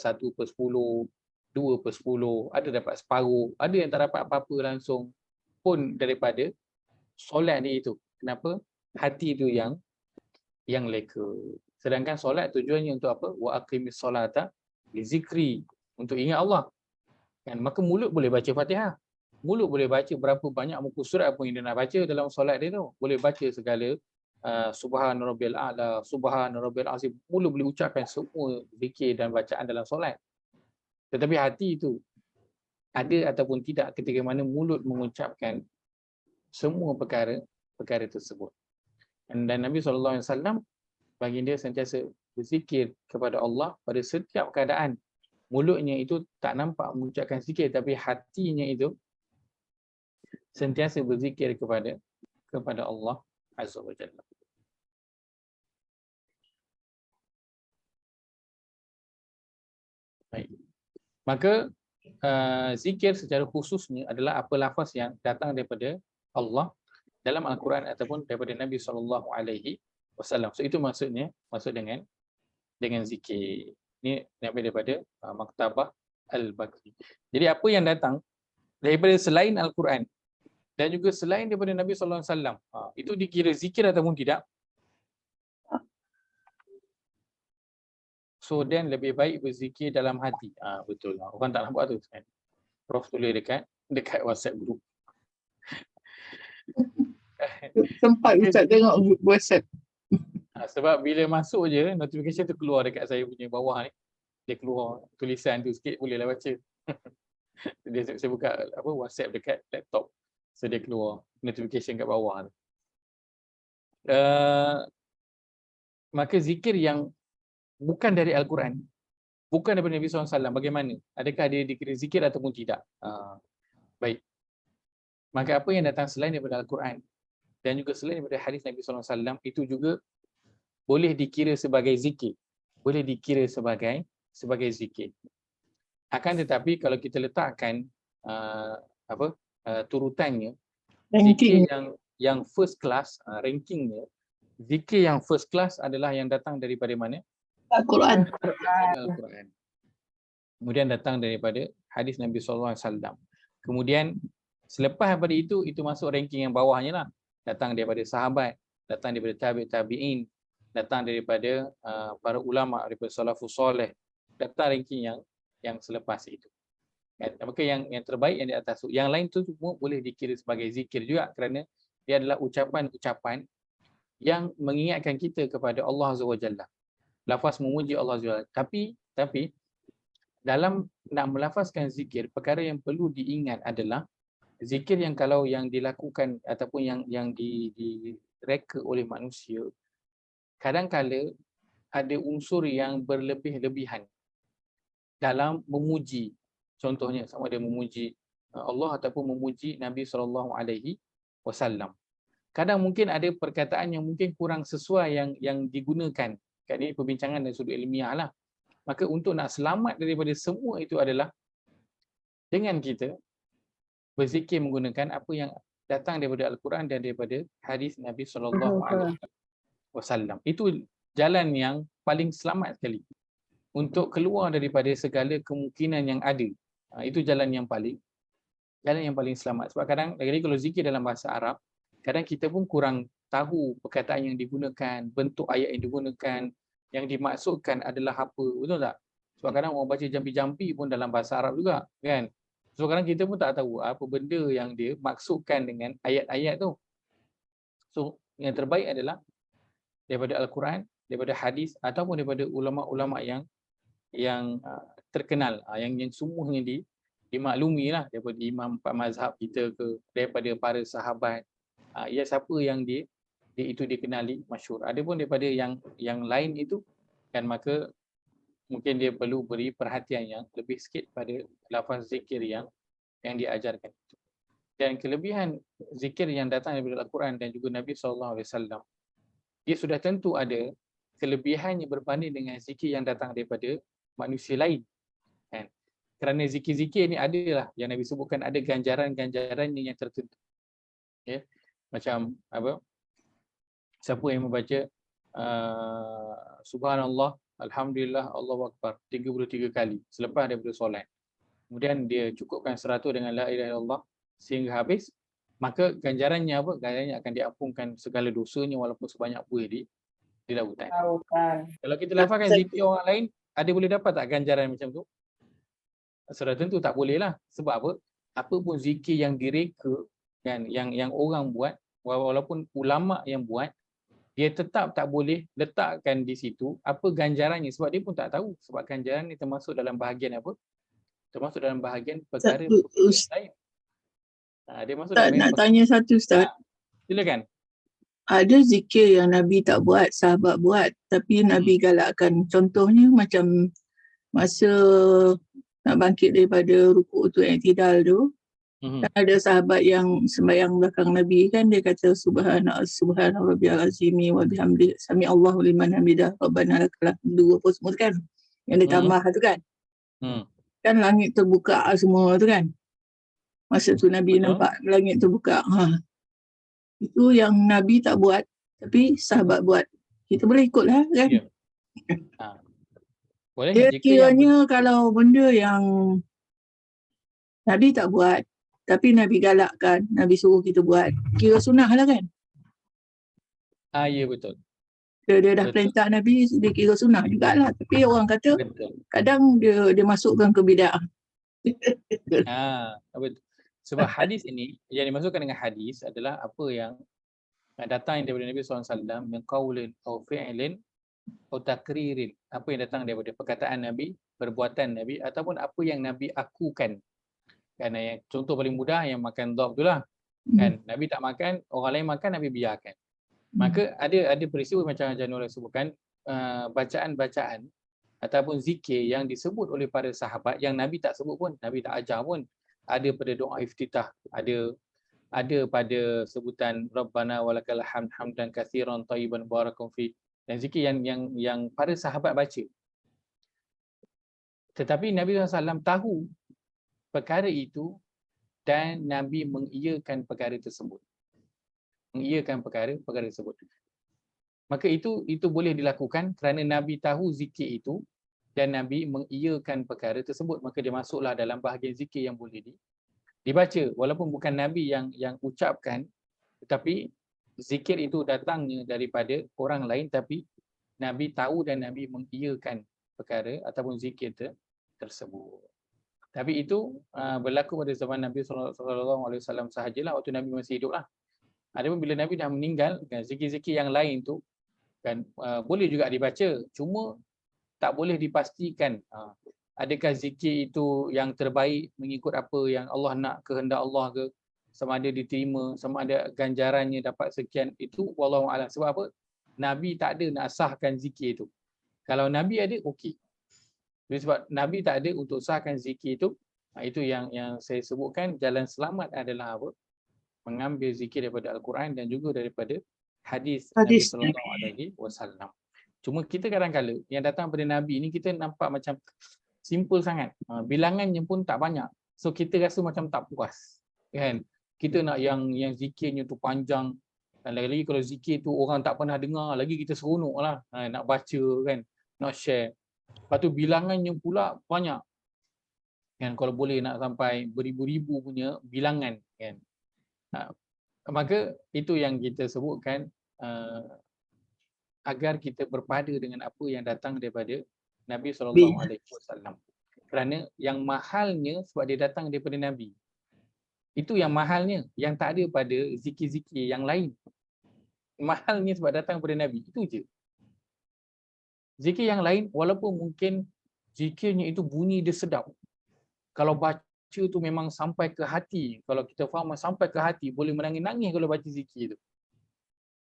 2/10, ada dapat separuh, ada yang tak dapat apa-apa langsung pun daripada solat dia itu. Kenapa? Hati tu yang leka. Sedangkan solat tujuannya untuk apa? Wa aqimis solata li zikri, untuk ingat Allah. Kan, maka mulut boleh baca Fatihah. Mulut boleh baca berapa banyak muka surat apa yang dia nak baca dalam solat dia tu. Boleh baca segala subhan rabbil a'la, subhan rabbil azim. Mulut boleh ucapkan semua zikir dan bacaan dalam solat. Tetapi hati itu ada ataupun tidak ketika mana mulut mengucapkan semua perkara tersebut. Dan Nabi SAW baginda sentiasa berzikir kepada Allah pada setiap keadaan. Mulutnya itu tak nampak mengucapkan zikir, tapi hatinya itu sentiasa berzikir kepada Allah Azza wa Jalla. Baik. Maka zikir secara khususnya adalah apa lafaz yang datang daripada Allah dalam Al-Quran ataupun daripada Nabi SAW. So itu maksud dengan zikir. Ini daripada Maktabah Al-Bakri. Jadi apa yang datang daripada selain Al-Quran dan juga selain daripada Nabi SAW, itu dikira zikir ataupun tidak? So then lebih baik berzikir dalam hati. Betul. Orang tak nampak tu kan. Prof tulis dekat WhatsApp group. Sempat Ustaz tengok WhatsApp. Sebab bila masuk je notification tu keluar dekat saya punya bawah ni. Dia keluar tulisan tu sikit, bolehlah baca. Saya buka WhatsApp dekat laptop. So dia keluar notification kat bawah tu. Maka zikir yang bukan dari Al-Quran, bukan daripada Nabi SAW, bagaimana? Adakah dia dikira zikir ataupun tidak? Baik. Maka apa yang datang selain daripada Al-Quran dan juga selain daripada hadis Nabi SAW, itu juga boleh dikira sebagai zikir. Boleh dikira sebagai zikir. Akan tetapi kalau kita letakkan turutannya, zikir yang first class, rankingnya, zikir yang first class adalah yang datang daripada mana? Al-Quran. Al-Quran. Kemudian datang daripada hadis Nabi SAW. Kemudian selepas daripada itu masuk ranking yang bawahnya lah. Datang daripada sahabat, datang daripada tabi'in, datang daripada para ulama, daripada salafus soleh, datang ranking yang selepas itu. Maka yang terbaik yang di atas tu. Yang lain tu semua boleh dikira sebagai zikir juga, kerana dia adalah ucapan-ucapan yang mengingatkan kita kepada Allah Azza wa Jalla. Lafaz memuji Allah Azza wa Jalla. Tapi dalam nak melafazkan zikir, perkara yang perlu diingat adalah zikir yang kalau yang dilakukan ataupun yang direka oleh manusia, kadang-kala ada unsur yang berlebih-lebihan dalam memuji. Contohnya sama ada memuji Allah ataupun memuji Nabi SAW. Kadang mungkin ada perkataan yang mungkin kurang sesuai yang digunakan. Kat ini perbincangan dari sudut ilmiah lah. Maka untuk nak selamat daripada semua itu adalah dengan kita berzikir menggunakan apa yang datang daripada Al-Quran dan daripada hadis Nabi SAW. Itu jalan yang paling selamat sekali untuk keluar daripada segala kemungkinan yang ada. Itu jalan yang paling selamat. Sebab kadang lagi kalau zikir dalam bahasa Arab, kadang kita pun kurang tahu perkataan yang digunakan, bentuk ayat yang digunakan, yang dimaksudkan adalah apa, betul tak? Sebab kadang orang baca jampi-jampi pun dalam bahasa Arab juga, kan? So kadang kita pun tak tahu apa benda yang dia maksudkan dengan ayat-ayat tu. So yang terbaik adalah daripada Al-Quran, daripada hadis ataupun daripada ulama-ulama yang terkenal, yang semuanya dimaklumi lah, daripada imam empat mazhab kita ke, daripada para sahabat, siapa yang dia itu dikenali masyhur. Adapun daripada yang lain itu kan, maka mungkin dia perlu beri perhatian yang lebih sikit pada lafaz zikir yang diajarkan itu. Dan kelebihan zikir yang datang daripada Al-Quran dan juga Nabi SAW, dia sudah tentu ada kelebihannya berbanding dengan zikir yang datang daripada manusia lain, kan? Kerana zikir-zikir ni adalah yang Nabi sebutkan, ada ganjaran-ganjarannya yang tertentu. Ya, macam siapa yang membaca subhanallah, alhamdulillah, Allahu akbar 33 kali selepas daripada solat, kemudian dia cukupkan 100 dengan la ilaha illallah sehingga habis, maka ganjarannya apa? Ganjarannya akan diampunkan segala dosanya walaupun sebanyak buih di lautan. Kalau kita lafazkan zikir orang lain, ada boleh dapat tak ganjaran macam tu? Sudah tentu tak boleh lah. Sebab apa? Apa pun zikir yang direka, kan, yang orang buat, walaupun ulama yang buat, dia tetap tak boleh letakkan di situ apa ganjarannya, sebab dia pun tak tahu. Sebab ganjaran ni termasuk dalam bahagian apa? Termasuk dalam bahagian perkara lain. Dia masuk Ustaz, dalam nak tanya satu Ustaz. Silakan. Ada zikir yang Nabi tak buat, sahabat buat, tapi Nabi galakkan. Contohnya macam masa nak bangkit daripada rukuk tu, i'tidal tu, kan ada sahabat yang sembahyang belakang Nabi kan, dia kata subhana rabbiyal azimi wa bihamdi sami Allahu liman hamidah rabbana lakal hamdu apa semua tu kan, yang dia tambah tu kan. Kan langit terbuka semua tu kan. Masa tu Nabi nampak langit terbuka. Itu yang Nabi tak buat, tapi sahabat buat. Kita boleh ikut lah kan. Ya. Boleh Dia jika kiranya kalau benda yang Nabi tak buat, tapi Nabi galakkan, Nabi suruh kita buat, kira sunnah lah kan. ya betul. Dia dah perintah Nabi, dia kira sunnah jugalah. Tapi orang kata kadang dia masukkan ke bid'ah. Betul. Sebab hadis ini yang dimasukkan dengan hadis adalah apa yang datang daripada Nabi SAW, min qaulin aw fi'lin aw takririn, apa yang datang daripada perkataan Nabi, perbuatan Nabi, ataupun apa yang Nabi akukan. Kan, contoh paling mudah yang makan dhab tu lah. Kan, Nabi tak makan, orang lain makan, Nabi biarkan. Maka ada peristiwa macam Janur sebutkan, bacaan-bacaan ataupun zikir yang disebut oleh para sahabat yang Nabi tak sebut pun, Nabi tak ajar pun. Ada pada doa iftitah, ada pada sebutan Rabbana walakal hamd hamdan katsiran thayyiban barakum fi, dan zikir yang para sahabat baca. Tetapi Nabi SAW tahu perkara itu dan Nabi mengiyakan perkara tersebut. Mengiyakan perkara tersebut. Maka itu boleh dilakukan kerana Nabi tahu zikir itu dan Nabi mengiyakan perkara tersebut, maka dia masuklah dalam bahagian zikir yang boleh dibaca, walaupun bukan Nabi yang ucapkan, tetapi zikir itu datangnya daripada orang lain, tapi Nabi tahu dan Nabi mengiyakan perkara ataupun zikir tersebut. Tapi itu berlaku pada zaman Nabi SAW sahajalah, waktu Nabi masih hidup lah. Adapun bila Nabi dah meninggal, kan, zikir-zikir yang lain tu kan boleh juga dibaca, cuma tak boleh dipastikan adakah zikir itu yang terbaik mengikut apa yang Allah nak, kehendak Allah ke, sama ada diterima, sama ada ganjarannya dapat sekian, itu wallahu a'lam. Sebab apa? Nabi tak ada nak sahkan zikir itu. Kalau Nabi ada, okey. Sebab Nabi tak ada untuk sahkan zikir itu, itu yang saya sebutkan, jalan selamat adalah apa? Mengambil zikir daripada Al-Quran dan juga daripada hadis Nabi sallallahu alaihi wasallam. Cuma kita kadang-kala yang datang pada Nabi ni kita nampak macam simple sangat. Bilangannya pun tak banyak. So kita rasa macam tak puas. Kan? Kita nak yang zikirnya tu panjang. Dan lagi-lagi kalau zikir tu orang tak pernah dengar, lagi kita seronok lah. Nak baca kan, nak share. Lepas tu bilangannya pula banyak. Kan, kalau boleh nak sampai beribu-ribu punya bilangan kan. Maka itu yang kita sebutkan, agar kita berpada dengan apa yang datang daripada Nabi SAW. Kerana yang mahalnya sebab dia datang daripada Nabi. Itu yang mahalnya, yang tak ada pada zikir-zikir yang lain. Mahalnya sebab datang daripada Nabi, itu je. Zikir yang lain, walaupun mungkin zikirnya itu bunyi dia sedap. Kalau baca tu memang sampai ke hati. Kalau kita faham sampai ke hati, boleh menangis-nangis kalau baca zikir tu.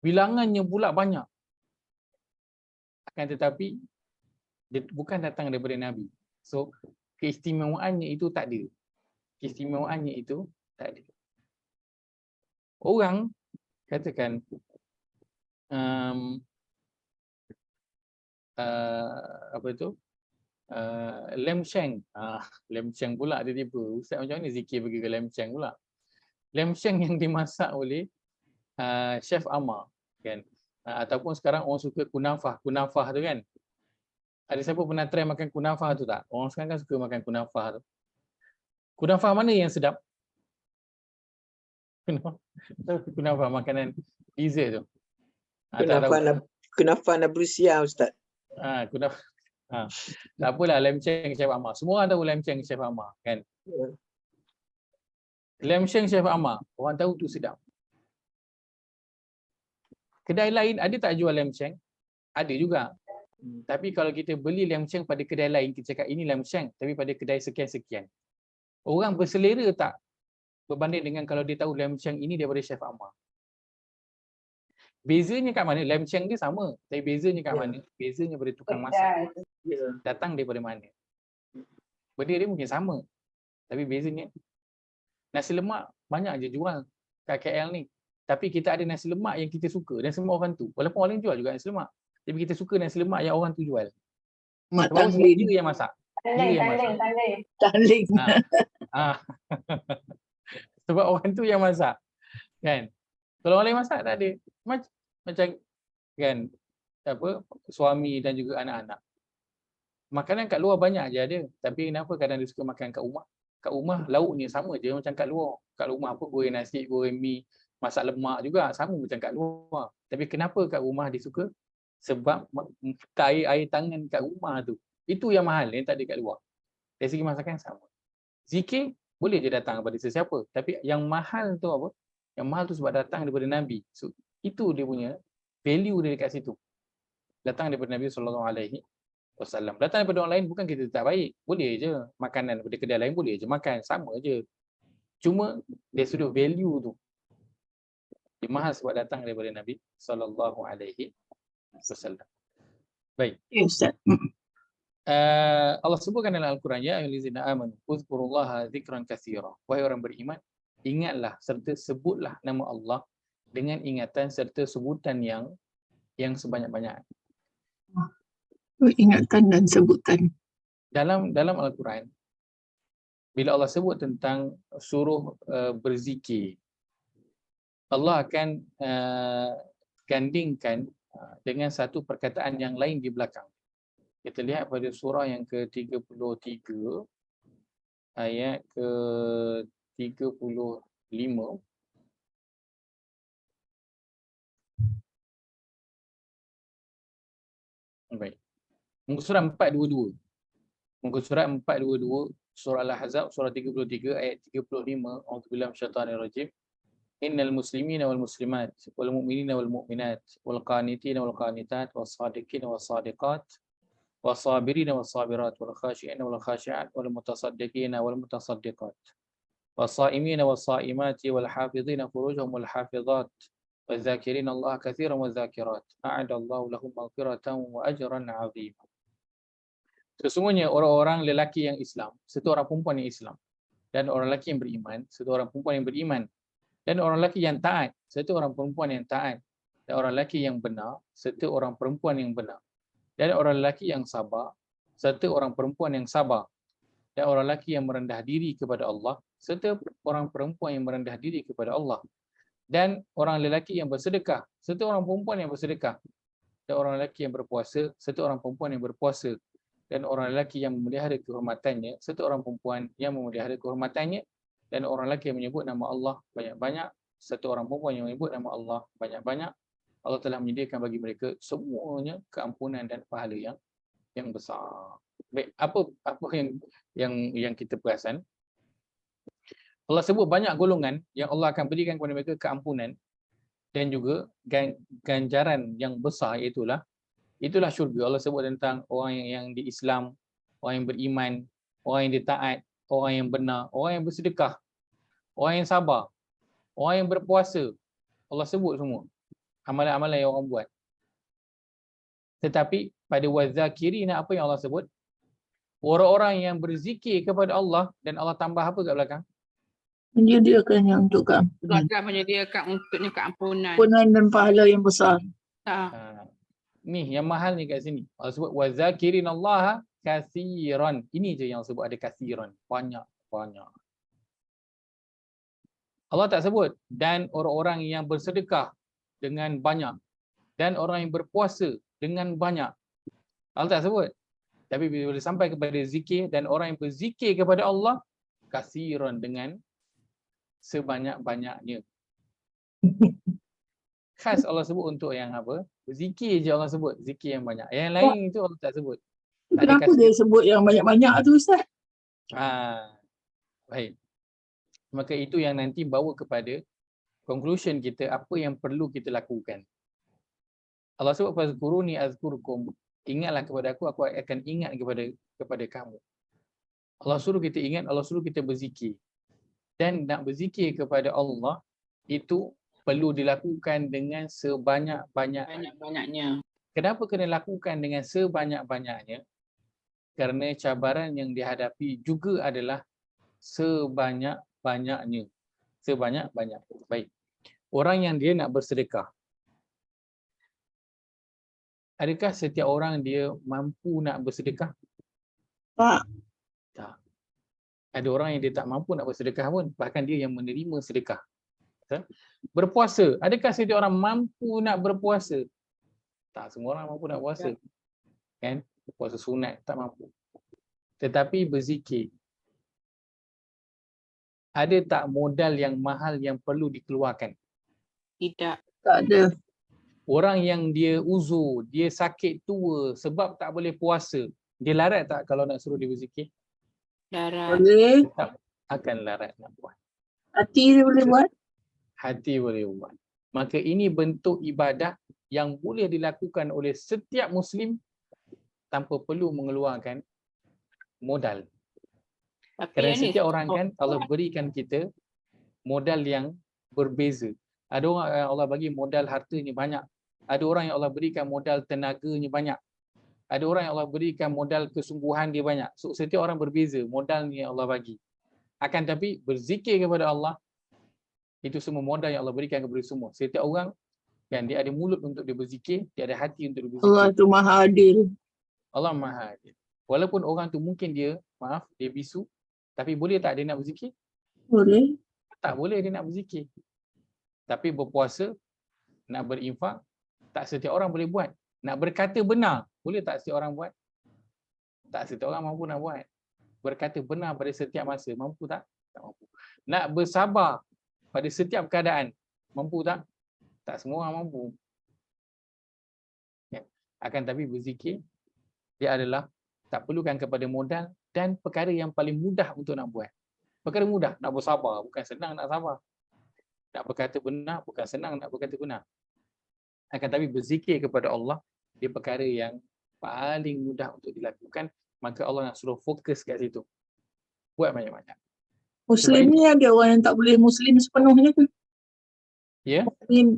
Bilangannya pula banyak. Akan tetapi dia bukan datang daripada Nabi. So keistimewaannya itu tak ada. Keistimewaannya itu tak ada. Orang katakan apa tu? Lem Sheng. Lem Sheng pula dia tiba. Ustaz macam mana zikir pergi ke Lem Sheng pula? Lem Sheng yang dimasak oleh Chef Amar kan. Ataupun sekarang orang suka kunafah. Kunafah tu kan. Ada siapa pernah try makan kunafah tu tak? Orang sekarang kan suka makan kunafah tu. Kunafah mana yang sedap? Kunafah makanan dessert tu. Tak tahu. Kenapa Nablusia Ustaz? Kunafah. Tak apalah, lem cheng Chef Amar. Semua orang tahu lem cheng Chef Amar kan. Lem cheng Chef Amar, orang tahu tu sedap. Kedai lain ada tak jual lem cheng? Ada juga. Tapi kalau kita beli lem cheng pada kedai lain, kita cakap ini lem cheng, tapi pada kedai sekian-sekian. Orang berselera tak berbanding dengan kalau dia tahu lem cheng ini daripada Chef Amar. Bezanya kat mana? Lem cheng dia sama, tapi bezanya kat mana? Bezanya pada tukang masak. Datang daripada mana? Benda dia mungkin sama, tapi bezanya nasi lemak banyak je jual kat KL ni. Tapi kita ada nasi lemak yang kita suka dan semua orang tu. Walaupun orang lain jual juga nasi lemak. Tapi kita suka nasi lemak yang orang tu jual. Mak Sebab Tanglin. dia yang masak. Dia yang masak. Tanglin. Sebab orang tu yang masak. Kan? Kalau orang lain masak tak ada. Macam kan apa suami dan juga anak-anak. Makanan kat luar banyak je ada. Tapi kenapa kadang dia suka makan kat rumah? Kat rumah lauknya sama je macam kat luar. Kat rumah apa goreng nasi, goreng mi, masak lemak juga sama macam kat luar. Tapi kenapa kat rumah dia suka? Sebab air tangan kat rumah tu. Itu yang mahal, yang tak ada kat luar. Dari segi masakan sama. Zikir boleh je datang daripada sesiapa. Tapi yang mahal tu apa? Yang mahal tu sebab datang daripada Nabi. So, itu dia punya value dia dekat situ. Datang daripada Nabi SAW. Datang daripada orang lain bukan kita tak baik. Boleh je. Makanan daripada kedai lain boleh je makan. Sama je. Cuma dari sudut value tu. Dia mahal sebab datang daripada Nabi SAW. Baik. Ya, Ustaz. Allah sebutkan dalam Al-Quran, ya ayyuhallazina amanu uzkurullaha dzikran katsira. Wahai orang beriman, ingatlah serta sebutlah nama Allah dengan ingatan serta sebutan yang sebanyak-banyak. Ingatan dan sebutan. Dalam Al-Quran, bila Allah sebut tentang suruh berzikir, Allah akan gandingkan dengan satu perkataan yang lain di belakang. Kita lihat pada surah yang ke-33 ayat ke-35. Baik. Muka surat 422. Muka surat 422 surah Al-Ahzab surah 33 ayat 35. A'udzubillahi minasyaitanir rajim. Innal muslimina wal muslimat wal mu'minina wal mu'minat wal qanitina wal qanitat was sadiqina was sadiqat والصابرين والصابرات والخاشعين والخاشعات والمتصدقين والمتصدقات والصائمين والصائمات والحافظين فروجهم والحافظات والذاكرين الله كثيرا والذاكرات أعد الله لهم مغفرة وأجرا عظيما. Sesungguhnya orang-orang lelaki yang Islam, serta orang perempuan yang Islam, dan orang lelaki yang beriman, serta orang perempuan yang beriman, dan orang lelaki yang taat, serta orang perempuan yang taat, dan orang lelaki yang benar, serta orang perempuan yang benar, dan orang lelaki yang sabar serta orang perempuan yang sabar, dan orang lelaki yang merendah diri kepada Allah serta orang perempuan yang merendah diri kepada Allah, dan orang lelaki yang bersedekah serta orang perempuan yang bersedekah, dan orang lelaki yang berpuasa serta orang perempuan yang berpuasa, dan orang lelaki yang memelihara kehormatannya serta orang perempuan yang memelihara kehormatannya, dan orang lelaki yang menyebut nama Allah banyak-banyak serta orang perempuan yang menyebut nama Allah banyak-banyak. Allah telah menyediakan bagi mereka semuanya keampunan dan pahala yang besar. Baik, apa yang kita perasan? Allah sebut banyak golongan yang Allah akan berikan kepada mereka keampunan dan juga ganjaran yang besar, itulah syurga. Allah sebut tentang orang yang di Islam, orang yang beriman, orang yang ditaat, orang yang benar, orang yang bersedekah, orang yang sabar, orang yang berpuasa. Allah sebut semua amalan-amalan yang orang buat. Tetapi pada wazakirina, apa yang Allah sebut? Orang-orang yang berzikir kepada Allah, dan Allah tambah apa kat belakang? Menyediakan yang untuk keampunan. Tuhan menyediakan untuknya keampunan. Keampunan dan pahala yang besar. Ni yang mahal ni kat sini. Allah sebut wazakirin Allah kasiran. Ini je yang sebut ada kasiran. Banyak. Allah tak sebut dan orang-orang yang bersedekah dengan banyak, dan orang yang berpuasa dengan banyak. Allah tak sebut. Tapi bila sampai kepada zikir dan orang yang berzikir kepada Allah kasiran dengan sebanyak-banyaknya. Khas Allah sebut untuk yang apa? Berzikir je Allah sebut, zikir yang banyak. Yang lain itu Allah tak sebut. Tak ada Kenapa kasih. dia sebut yang banyak-banyak tu Ustaz? Baik. Maka itu yang nanti bawa kepada conclusion kita apa yang perlu kita lakukan. Allah sebut fazkuruni azkurkum. Ingatlah kepada aku akan ingat kepada kamu. Allah suruh kita ingat, Allah suruh kita berzikir. Dan nak berzikir kepada Allah itu perlu dilakukan dengan sebanyak-banyaknya. Banyak-banyaknya. Kenapa kena lakukan dengan sebanyak-banyaknya? Kerana cabaran yang dihadapi juga adalah sebanyak-banyaknya. Sebanyak-banyaknya. Baik. Orang yang dia nak bersedekah. Adakah setiap orang dia mampu nak bersedekah? Tak. Tak. Ada orang yang dia tak mampu nak bersedekah pun. Bahkan dia yang menerima sedekah. Berpuasa. Adakah setiap orang mampu nak berpuasa? Tak, semua orang mampu nak puasa. Kan? Puasa sunat tak mampu. Tetapi berzikir. Ada tak modal yang mahal yang perlu dikeluarkan? Tidak. Tak ada. Orang yang dia uzur, dia sakit tua sebab tak boleh puasa, dia larat tak kalau nak suruh dia berzikir? Darat. Boleh. Tetap akan larat nak buat. Hati dia boleh buat. Hati boleh buat. Maka ini bentuk ibadah yang boleh dilakukan oleh setiap Muslim tanpa perlu mengeluarkan modal. Tapi Kerana yang ni, setiap orang kan Allah berikan kita modal yang berbeza. Ada orang yang Allah bagi modal hartanya banyak. Ada orang yang Allah berikan modal tenaganya banyak. Ada orang yang Allah berikan modal kesungguhan dia banyak. So, setiap orang berbeza modalnya yang Allah bagi. Akan tapi berzikir kepada Allah, itu semua modal yang Allah berikan kepada semua. Setiap orang kan dia ada mulut untuk dia berzikir, dia ada hati untuk dia berzikir. Allah tu maha adil. Allah Maha Adil. Walaupun orang tu mungkin dia, dia bisu, tapi boleh tak dia nak berzikir? Boleh. Tak boleh dia nak berzikir. Tapi berpuasa, nak berinfak, tak setiap orang boleh buat. Nak berkata benar, boleh tak setiap orang buat? Tak setiap orang mampu nak buat. Berkata benar pada setiap masa, mampu tak? Tak mampu. Nak bersabar pada setiap keadaan, mampu tak? Tak semua orang mampu. Ya. Akan tapi berzikir, dia adalah tak perlukan kepada modal dan perkara yang paling mudah untuk nak buat. Perkara mudah, nak bersabar, bukan senang nak sabar. Nak berkata benar, bukan senang nak berkata benar. Akan tapi berzikir kepada Allah, dia perkara yang paling mudah untuk dilakukan. Maka Allah nak suruh fokus kat situ. Buat banyak-banyak. Muslim ni ada orang yang tak boleh Muslim sepenuhnya ke? Ya,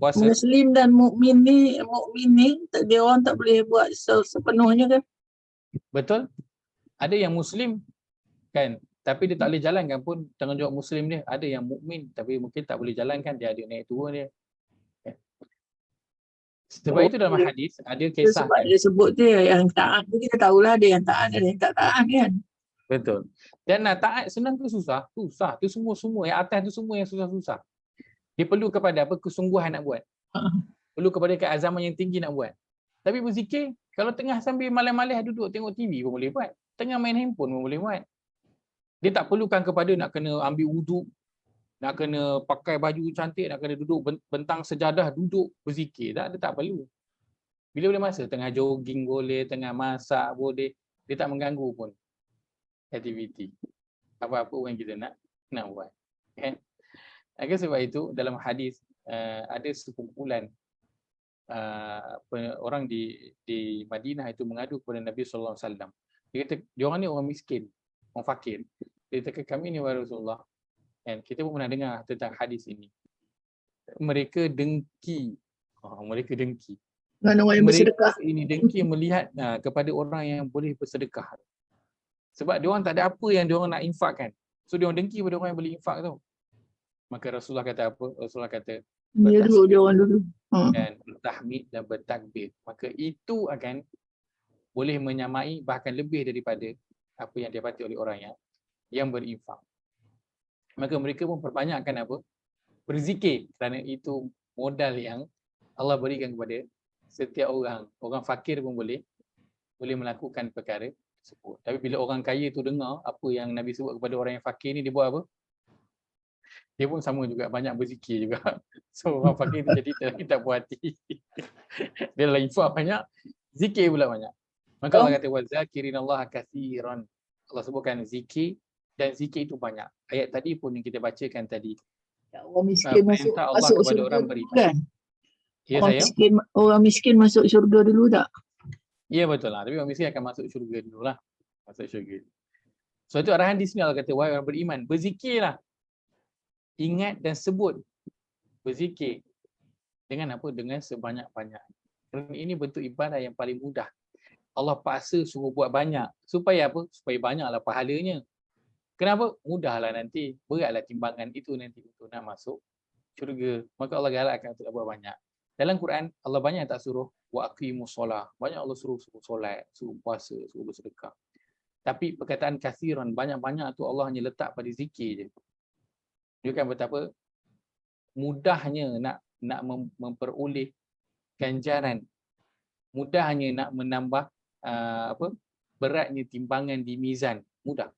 Puasa. Muslim dan mukmin ni dia orang tak boleh buat sepenuhnya kan? Betul. Ada yang Muslim kan, tapi dia tak boleh jalankan pun tanggungjawab Muslim dia. Ada yang mukmin tapi mungkin tak boleh jalankan, dia ada naik turun dia. Kan? Sebab itu dalam hadis ada kisah sebab kan. dia sebut dia yang taat tu kita tahulah ada yang taat ada yang tak taat kan. Betul. Dan nak taat senang ke susah? Susah. Tu semua yang atas tu semua yang susah-susah. Dia perlu kepada apa? Kesungguhan nak buat. Perlu kepada keazaman yang tinggi nak buat. Tapi berzikir, kalau tengah sambil malam-malam duduk tengok TV pun boleh buat. Tengah main handphone pun boleh buat. Dia tak perlukan kepada nak kena ambil wuduk, nak kena pakai baju cantik, nak kena duduk bentang sejadah, duduk berzikir. Tak, dia tak perlu. Bila-bila masa, tengah jogging boleh, tengah masak boleh. Dia tak mengganggu pun aktiviti. Apa-apa yang kita nak buat. Kan? Sebab itu dalam hadis ada sekumpulan orang di Madinah itu mengadu kepada Nabi sallallahu alaihi wasallam. Dia kata dia orang ni orang miskin, orang fakir. Dia kata kami ni wahai Rasulullah, kan kita pun pernah dengar tentang hadis ini. Mereka dengki. Mereka dengki. Dengan orang yang bersedekah. Ini dengki melihat kepada orang yang boleh bersedekah. Sebab dia orang tak ada apa yang dia orang nak infakkan. So dia orang dengki pada orang yang boleh infak tu. Maka Rasulullah kata apa? Rasulullah kata dia dulu dia orang dulu. Dan bertahmid dan bertakbir. Maka itu akan boleh menyamai bahkan lebih daripada apa yang didapati oleh orang yang berinfak. Maka mereka pun perbanyakkan apa? Berzikir, kerana itu modal yang Allah berikan kepada setiap orang fakir pun boleh melakukan perkara tersebut. Tapi bila orang kaya tu dengar apa yang Nabi sebut kepada orang yang fakir ni, dia buat apa? Dia pun sama juga, banyak berzikir juga. So orang fakir tu jadi tak puas hati. Dia dah infak banyak, zikir pula banyak. Maka Allah kata wazakirinallaha katsiran. Allah sebutkan zikir, dan zikir itu banyak. Ayat tadi pun yang kita bacakan tadi. Orang miskin perintah Allah masuk kepada syurga orang dulu beriman. kan? Ya saya? Orang miskin masuk syurga dulu tak? Ya betul lah. Tapi orang miskin akan masuk syurga dulu lah. Masuk syurga. So itu arahan di sini Allah kata, wahai orang beriman, berzikirlah. Ingat dan sebut. Berzikir. Dengan apa? Dengan sebanyak-banyak. Kerana ini bentuk ibadah yang paling mudah. Allah paksa suruh buat banyak. Supaya apa? Supaya banyaklah pahalanya. Kenapa? Mudahlah nanti. Beratlah timbangan itu nanti untuk nak masuk syurga. Maka Allah galakkan untuk buat banyak. Dalam Quran, Allah banyak tak suruh wa aqimus solah. Banyak Allah suruh solat, suruh puasa, suruh bersedekah. Tapi perkataan kathiran, banyak-banyak tu Allah hanya letak pada zikir je. Dia kan betapa mudahnya nak memperoleh ganjaran. Mudahnya nak menambah beratnya timbangan di mizan. Mudah.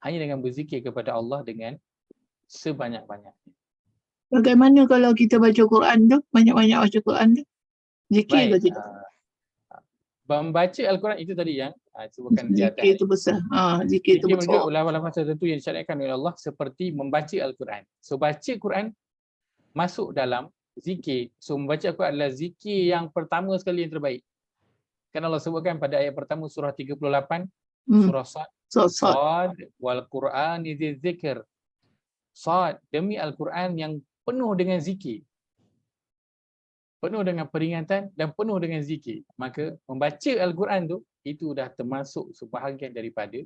Hanya dengan berzikir kepada Allah dengan sebanyak-banyaknya. Bagaimana kalau kita baca Quran tu, banyak-banyak baca Quran tu? Zikir ke Baik. tidak? Membaca Al-Quran itu tadi yang sebutkan di atas. Zikir itu besar. Zikir itu Zikir menunjuk besar. ulama-ulama tertentu yang disyariatkan oleh Allah seperti membaca Al-Quran. So baca Quran masuk dalam zikir. So membaca Al-Quran adalah zikir yang pertama sekali yang terbaik. Kan Allah sebutkan pada ayat pertama surah 38, surah Sad wal Quran idz zikr. Sad, demi Al-Quran yang penuh dengan zikir. Penuh dengan peringatan dan penuh dengan zikir. Maka membaca Al-Quran tu, itu dah termasuk sebahagian daripada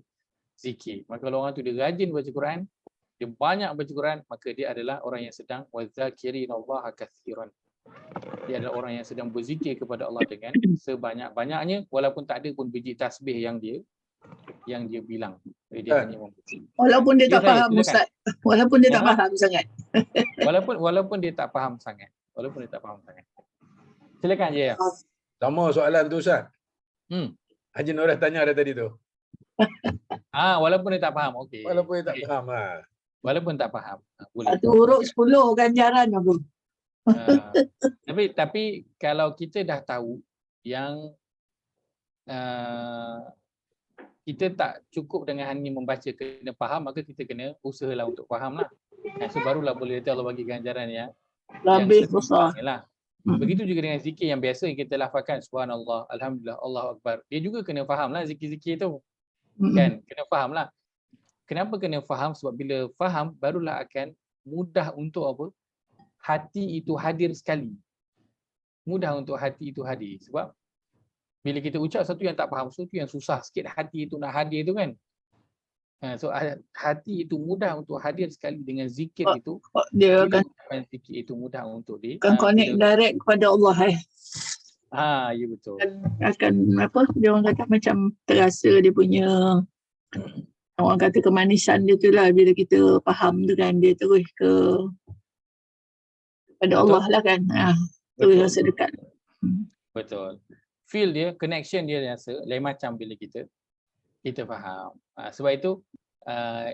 zikir. Maka kalau orang tu dia rajin baca Quran, dia banyak baca Quran, maka dia adalah orang yang sedang wazakirinallaha katsiran. Dia adalah orang yang sedang berzikir kepada Allah dengan sebanyak-banyaknya, walaupun tak ada pun biji tasbih yang dia bilang. Dia hanya membaca. Walaupun dia tak faham, silakan. Ustaz. Walaupun dia tak faham sangat. Walaupun dia tak faham sangat. Silakan je. Sama soalan tu Ustaz. Haji Norah tanya dah tadi tu. Walaupun dia tak faham. Okey. Walaupun dia tak faham. Walaupun tak faham. Boleh. Satu huruf 10 ganjaran apa? Tapi kalau kita dah tahu yang kita tak cukup dengan hanya membaca, kena faham, maka kita kena usahalah untuk fahamlah. So barulah boleh Allah bagi ganjaran yang lebih besar. Begitu juga dengan zikir yang biasa yang kita lafazkan, subhanallah, alhamdulillah, Allahu akbar. Dia juga kena fahamlah zikir-zikir tu. Kan? Kena fahamlah. Kenapa kena faham? Sebab bila faham barulah akan mudah untuk apa? Hati itu hadir sekali. Mudah untuk hati itu hadir. Sebab bila kita ucap satu yang tak faham, satu yang susah sikit hati itu nak hadir tu kan. So hati itu mudah untuk hadir sekali dengan zikir itu. Dia akan zikir itu mudah untuk connect direct kepada Allah. Ya betul. Akan apa? Dia orang kata macam terasa dia punya, orang kata kemanisan dia tu lah, bila kita faham tu kan, dia terus kepada Allah lah kan. Terus rasa dekat. Betul. Feel dia, connection dia rasa lain macam bila kita faham. Sebab itu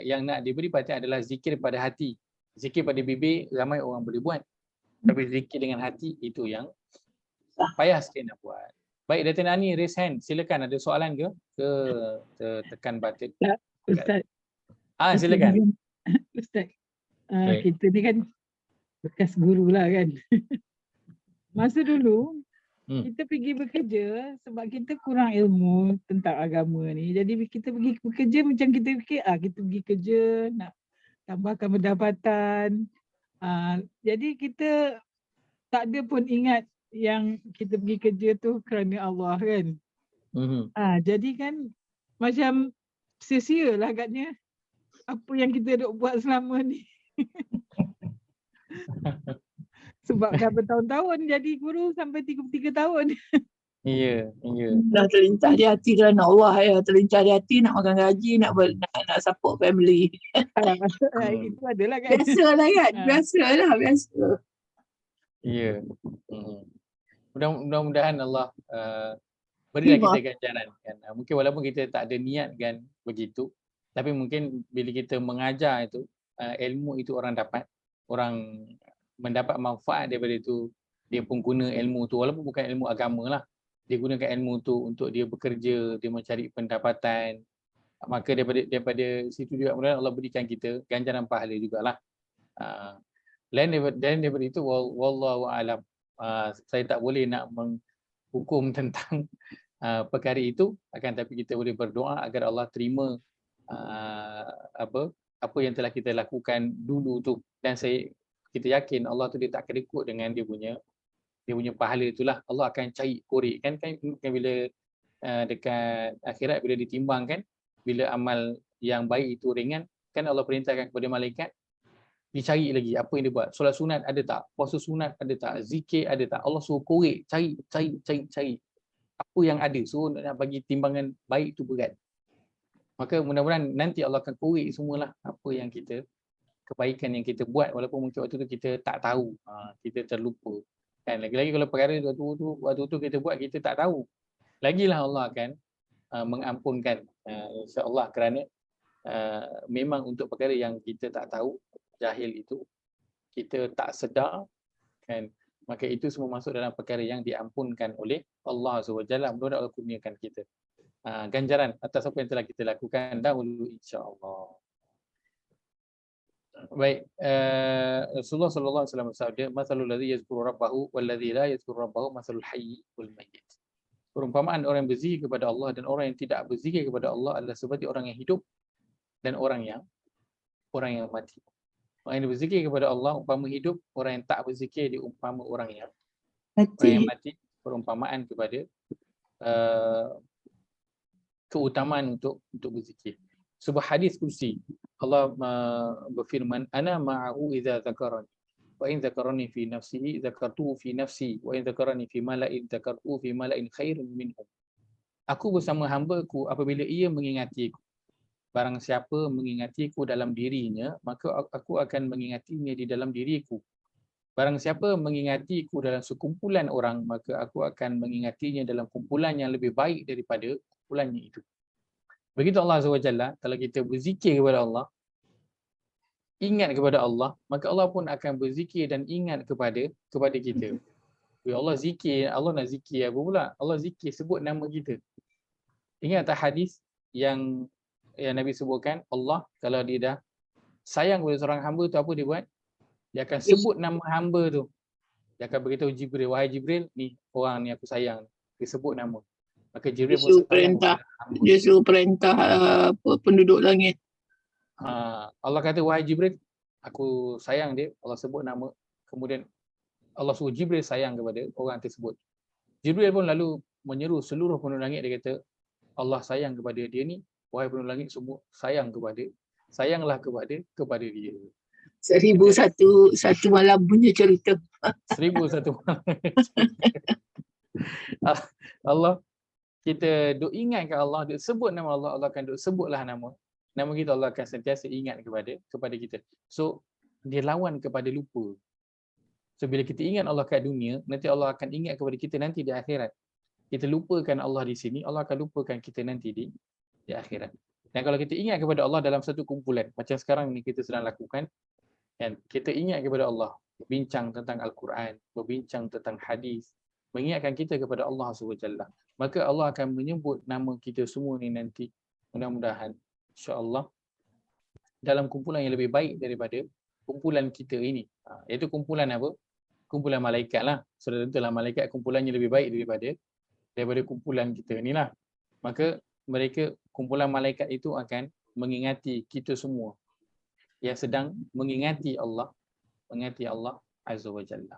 yang nak diberi perhatian adalah zikir pada hati. Zikir pada bibir ramai orang boleh buat. Tapi zikir dengan hati itu yang payah sikit nak buat. Baik, Datin Ani raise hand. Silakan, ada soalan ke? Tekan button. Ustaz. Silakan. Ustaz. Kita ni kan bekas guru lah kan. Masa dulu kita pergi bekerja sebab kita kurang ilmu tentang agama ni. Jadi kita pergi bekerja macam kita fikir kita pergi kerja nak tambahkan pendapatan. Jadi kita tak ada pun ingat yang kita pergi kerja tu kerana Allah kan. Jadi kan macam sia-sia lah agaknya apa yang kita duk buat selama ni. Sebab dah bertahun-tahun jadi guru sampai 33 tahun. Ya. Dah terlintas di hati kerana Allah ya. Terlintas di hati nak makan gaji, nak support family. Itu adalah kan. Biasalah kan. Biasa. Ya. Mudah-mudahan Allah berilah Terima. kita ganjaran kan. Mungkin walaupun kita tak ada niat kan begitu, tapi mungkin bila kita mengajar itu, ilmu itu orang dapat, orang mendapat manfaat daripada itu, dia pun guna ilmu tu walaupun bukan ilmu agama lah. Dia gunakan ilmu tu untuk dia bekerja, dia mencari pendapatan. Maka daripada situ juga mudah Allah berikan kita ganjaran pahala jugalah. Lain daripada itu wallahu alam. Saya tak boleh nak menghukum tentang perkara itu, akan tapi kita boleh berdoa agar Allah terima apa yang telah kita lakukan dulu tu, dan kita yakin Allah tu dia tak akan ikut dengan dia punya pahala itulah. Allah akan cari korek kan bila dekat akhirat bila ditimbangkan, bila amal yang baik itu ringan kan Allah perintahkan kepada malaikat dicari lagi apa yang dia buat. Solat sunat ada tak? Puasa sunat ada tak? Zikir ada tak? Allah suruh korek, cari. Apa yang ada. Suruh nak bagi timbangan baik tu berat. Maka mudah-mudahan nanti Allah akan korek semualah apa yang kebaikan yang kita buat, walaupun mungkin waktu tu kita tak tahu, kita terlupa. Kan lagi-lagi kalau perkara waktu tu kita buat kita tak tahu. Lagilah Allah akan mengampunkan insya-Allah, kerana memang untuk perkara yang kita tak tahu, jahil itu, kita tak sedar kan, maka itu semua masuk dalam perkara yang diampunkan oleh Allah SWT. Mudah-mudahan Allah kurniakan kita ganjaran atas apa yang telah kita lakukan dahulu insya-Allah. Baik, Rasulullah sallallahu alaihi wasallam bersabda, "Matsalul ladzi yazkuru rabbahu wal ladzi la yazkuru rabbahu matsalul hayy wal mayyit." Perumpamaan orang yang berzikir kepada Allah dan orang yang tidak berzikir kepada Allah adalah seperti orang yang hidup dan orang yang mati. Orang yang berzikir kepada Allah umpama hidup, orang yang tak berzikir dia umpama orang yang mati. Perumpamaan kepada keutamaan untuk berzikir. Sebuah hadis kursi, Allah berfirman, "Ana ma'ahu idza dzakarani, wa in dzakarani fi nafsihi dzakartuhu fi nafsi, wa in dzakarani fi mala'in dzakartuhu fi mala'in khairin minhum." Aku bersama hamba-Ku apabila ia mengingatiku. Barang siapa mengingatiku dalam dirinya, maka aku akan mengingatinya di dalam diriku. Barang siapa mengingatiku dalam sekumpulan orang, maka aku akan mengingatinya dalam kumpulan yang lebih baik daripada kumpulannya itu. Begitu Allah SWT, kalau kita berzikir kepada Allah, ingat kepada Allah, maka Allah pun akan berzikir dan ingat kepada kita. Ya Allah zikir, Allah nak zikir apa pula? Allah zikir sebut nama kita. Ingat tak hadis yang Nabi sebutkan, Allah kalau dia dah sayang kepada seorang hamba tu, apa dia buat? Dia akan sebut nama hamba tu. Dia akan beritahu Jibril, "Wahai Jibril, ni orang ni aku sayang." Dia sebut nama. Maka Jibril pun sayang kepada hamba. Dia suruh perintah penduduk langit. Allah kata, "Wahai Jibril, aku sayang dia." Allah sebut nama. Kemudian Allah suruh Jibril sayang kepada orang tersebut. Jibril pun lalu menyeru seluruh penduduk langit, dia kata, "Allah sayang kepada dia ni. Wahai penduduk langit semua, sayanglah kepada dia." 1001 malam punya cerita. 1001 malam. Allah, kita duk ingat ke Allah, duk sebut nama Allah, Allah akan duk sebutlah nama kita, Allah akan sentiasa ingat kepada kita. So dia lawan kepada lupa. So bila kita ingat Allah kat dunia, nanti Allah akan ingat kepada kita nanti di akhirat. Kita lupakan Allah di sini, Allah akan lupakan kita nanti di akhirat. Dan kalau kita ingat kepada Allah dalam satu kumpulan, macam sekarang ni kita sedang lakukan, kan, kita ingat kepada Allah, berbincang tentang Al-Quran, berbincang tentang hadis, mengingatkan kita kepada Allah SWT, maka Allah akan menyebut nama kita semua ni nanti, mudah-mudahan insya-Allah dalam kumpulan yang lebih baik daripada kumpulan kita ini. Iaitu kumpulan apa? Kumpulan malaikat lah. Sudah tentulah malaikat kumpulannya lebih baik daripada kumpulan kita ni lah. Maka mereka, kumpulan malaikat itu akan mengingati kita semua yang sedang mengingati Allah Azza wa Jalla.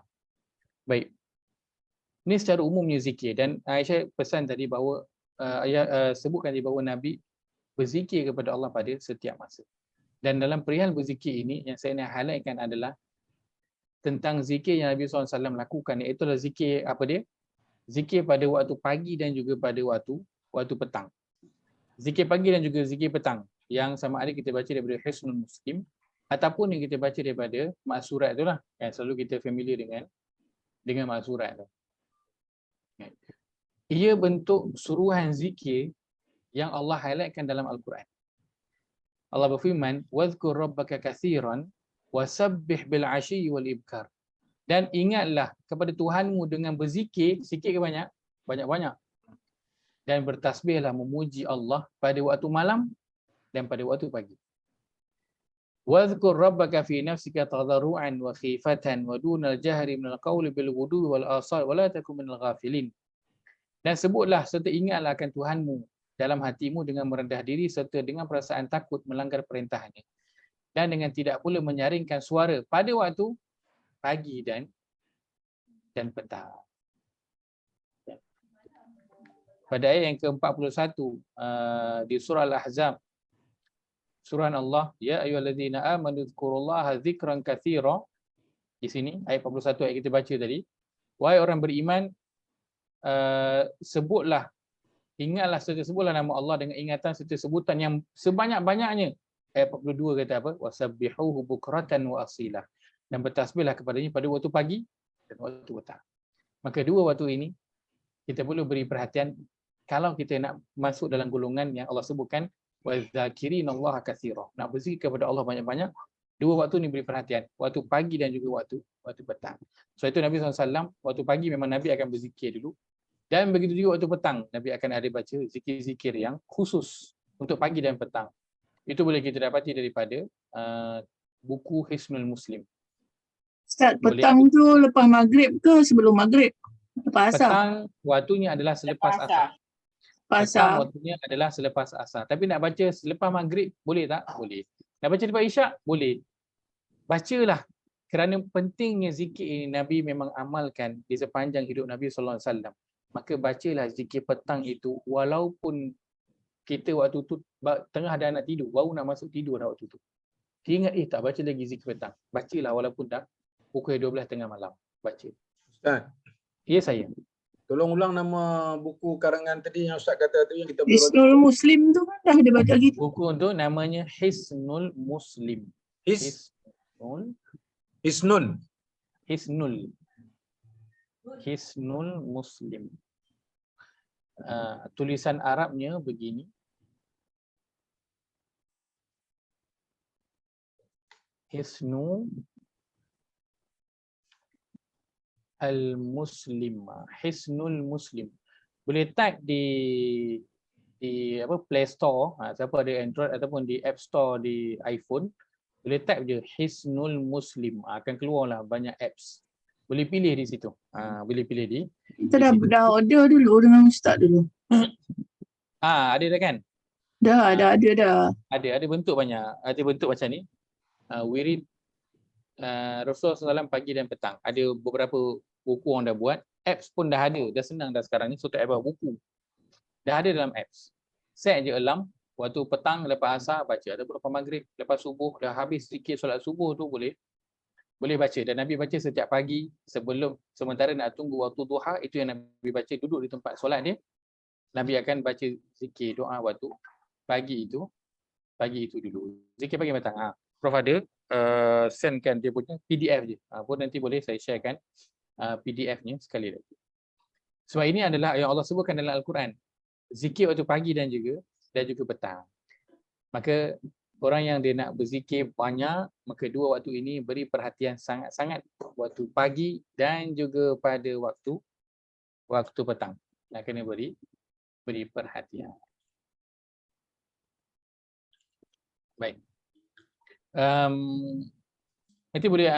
Baik. Ini secara umumnya zikir, dan Aisyah pesan tadi bahawa sebutkan tadi bahawa Nabi berzikir kepada Allah pada setiap masa. Dan dalam perihal berzikir ini yang saya nak highlightkan adalah tentang zikir yang Nabi SAW lakukan, iaitu adalah zikir apa dia? Zikir pada waktu pagi dan juga pada waktu petang. Zikir pagi dan juga zikir petang yang sama ada kita baca daripada Hisnul Muslim ataupun yang kita baca daripada Ma'surat itulah. Yang selalu kita familiar dengan Ma'surat tu. ia bentuk suruhan zikir yang Allah highlightkan dalam Al-Quran. Allah berfirman, "Wadhkur rabbaka katsiran wasabbih bil 'ashyi wal ibkar." Dan ingatlah kepada Tuhanmu dengan berzikir, sikit ke banyak? Banyak-banyak. Dan bertasbihlah memuji Allah pada waktu malam dan pada waktu pagi. Wadhkur rabbaka fi nafsika tadarruan wa khifatan wa dunal jahri minal qawli bil ghudwi wal asal wa la takun minal ghafilin. Dan sebutlah serta ingatlah akan Tuhanmu dalam hatimu dengan merendah diri serta dengan perasaan takut melanggar perintahnya. Dan dengan tidak pula menyaringkan suara pada waktu pagi dan petang. Pada ayat yang ke-41 di surah Al-Ahzab, surah Allah, ya ayyuhallazina amanu dzkurullaha dzikran katsira. Di sini ayat 41 ayat kita baca tadi. Wahai orang beriman, sebutlah, ingatlah serta sebutlah nama Allah dengan ingatan serta sebutan yang sebanyak-banyaknya. Ayat 42 kata apa? Wasabbihuhu bukratan wa asila. Dan bertasbihlah kepadanya pada waktu pagi dan waktu petang. Maka dua waktu ini kita perlu beri perhatian kalau kita nak masuk dalam golongan yang Allah sebutkan wadzakirinallaha katsira. Nak berzikir kepada Allah banyak-banyak. Dua waktu ni beri perhatian. Waktu pagi dan juga waktu petang. So itu Nabi SAW, waktu pagi memang Nabi akan berzikir dulu. Dan begitu juga waktu petang, Nabi akan ada baca zikir-zikir yang khusus untuk pagi dan petang. Itu boleh kita dapati daripada buku Hisnul Muslim. Ustaz, petang tu lepas maghrib ke sebelum maghrib? Lepas asar? Petang waktunya adalah selepas asar. Lepas Petang asar. waktunya adalah selepas asar. Tapi nak baca selepas maghrib boleh tak? Boleh. Nak baca lepas isyak? Boleh. Bacalah. Kerana pentingnya zikir ini Nabi memang amalkan di sepanjang hidup Nabi SAW. Maka bacalah zikir petang itu walaupun kita waktu tu tengah dah nak tidur, baru nak masuk tidur dah waktu tu. Kita ingat tak baca lagi zikir petang. Bacalah walaupun dah pukul 12 tengah malam. Baca. Ustaz, Ya saya. tolong ulang nama buku karangan tadi yang Ustaz kata tu yang kita Hisnul Muslim tu kan dah ada baca gitu. Buku tu namanya Hisnul Muslim. Hisnun. Hisnul Muslim. Tulisan Arabnya begini. Hisnu al-Muslim. Hisnul Muslim. Boleh type di Play Store, siapa ada Android ataupun di App Store di iPhone, boleh type je Hisnul Muslim. Akan keluarlah banyak apps. Boleh pilih di situ. Boleh pilih di. Kita dah order dulu dengan Ustaz dulu. Ada dah kan? Dah ada. Ada bentuk banyak. Ada bentuk macam ni. Wirid Rasulullah SAW pagi dan petang. Ada beberapa buku orang dah buat. Apps pun dah ada. Dah senang dah sekarang ni. So tak payah buku. Dah ada dalam apps. Set je alarm. Waktu petang lepas asar baca. Ataupun lepas maghrib, lepas subuh. Dah habis sikit solat subuh tu boleh baca. Dan Nabi baca setiap pagi sebelum, sementara nak tunggu waktu duha, itu yang Nabi baca duduk di tempat solat dia. Nabi akan baca zikir doa waktu pagi itu dulu. Zikir pagi petang. Prof ada sendkan dia punya PDF je. Pun nanti boleh saya sharekan PDF-nya sekali lagi. Sebab ini adalah yang Allah sebutkan dalam Al-Quran. Zikir waktu pagi dan juga petang. Maka orang yang dia nak berzikir banyak, maka dua waktu ini beri perhatian sangat-sangat. Waktu pagi dan juga pada waktu petang. Nak kena beri perhatian. Baik. Nanti boleh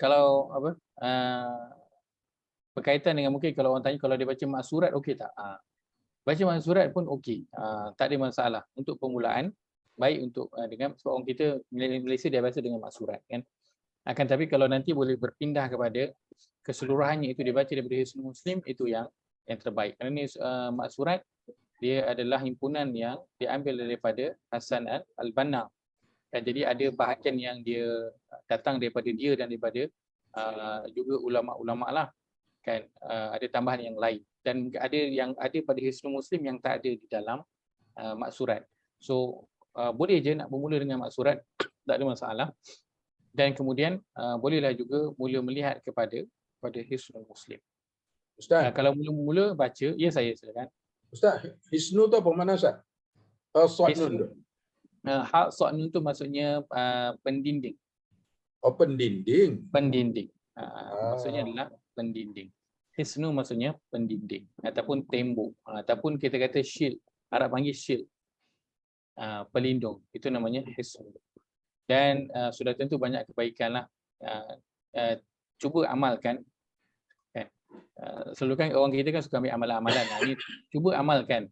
kalau berkaitan dengan mungkin kalau orang tanya kalau dia baca maksurat okey tak? Baca maksurat pun okey. Tak ada masalah untuk permulaan. Baik untuk dengan sebab orang kita Malaysia dia biasa dengan maksurat kan. Akan tapi kalau nanti boleh berpindah kepada keseluruhannya itu dibaca daripada Hisnul Muslim, itu yang terbaik. Kerana maksurat dia adalah himpunan yang diambil daripada Hasan Al-Banna. Dan jadi ada bahagian yang dia datang daripada dia dan daripada juga ulama-ulama lah kan. Ada tambahan yang lain dan ada yang ada pada Hisnul Muslim yang tak ada di dalam maksurat. So boleh je nak bermula dengan maksurat, tak ada masalah. Dan kemudian bolehlah juga mula melihat kepada Hisnul Muslim. Ustaz, Kalau mula-mula baca, ya saya silakan. Ustaz, hisnu tu apa makna Ustaz? Sa'nun tu. Hak Sa'nun tu maksudnya pendinding. Open dinding. Pendinding. Maksudnya adalah pendinding. Hisnu maksudnya pendinding ataupun tembok ataupun kita kata shield. Arab panggil shield. Pelindung. Itu namanya hisnu. Dan sudah tentu banyak kebaikan lah. Cuba amalkan. Selalu kan orang kita kan suka ambil amalan-amalan. Ini cuba amalkan.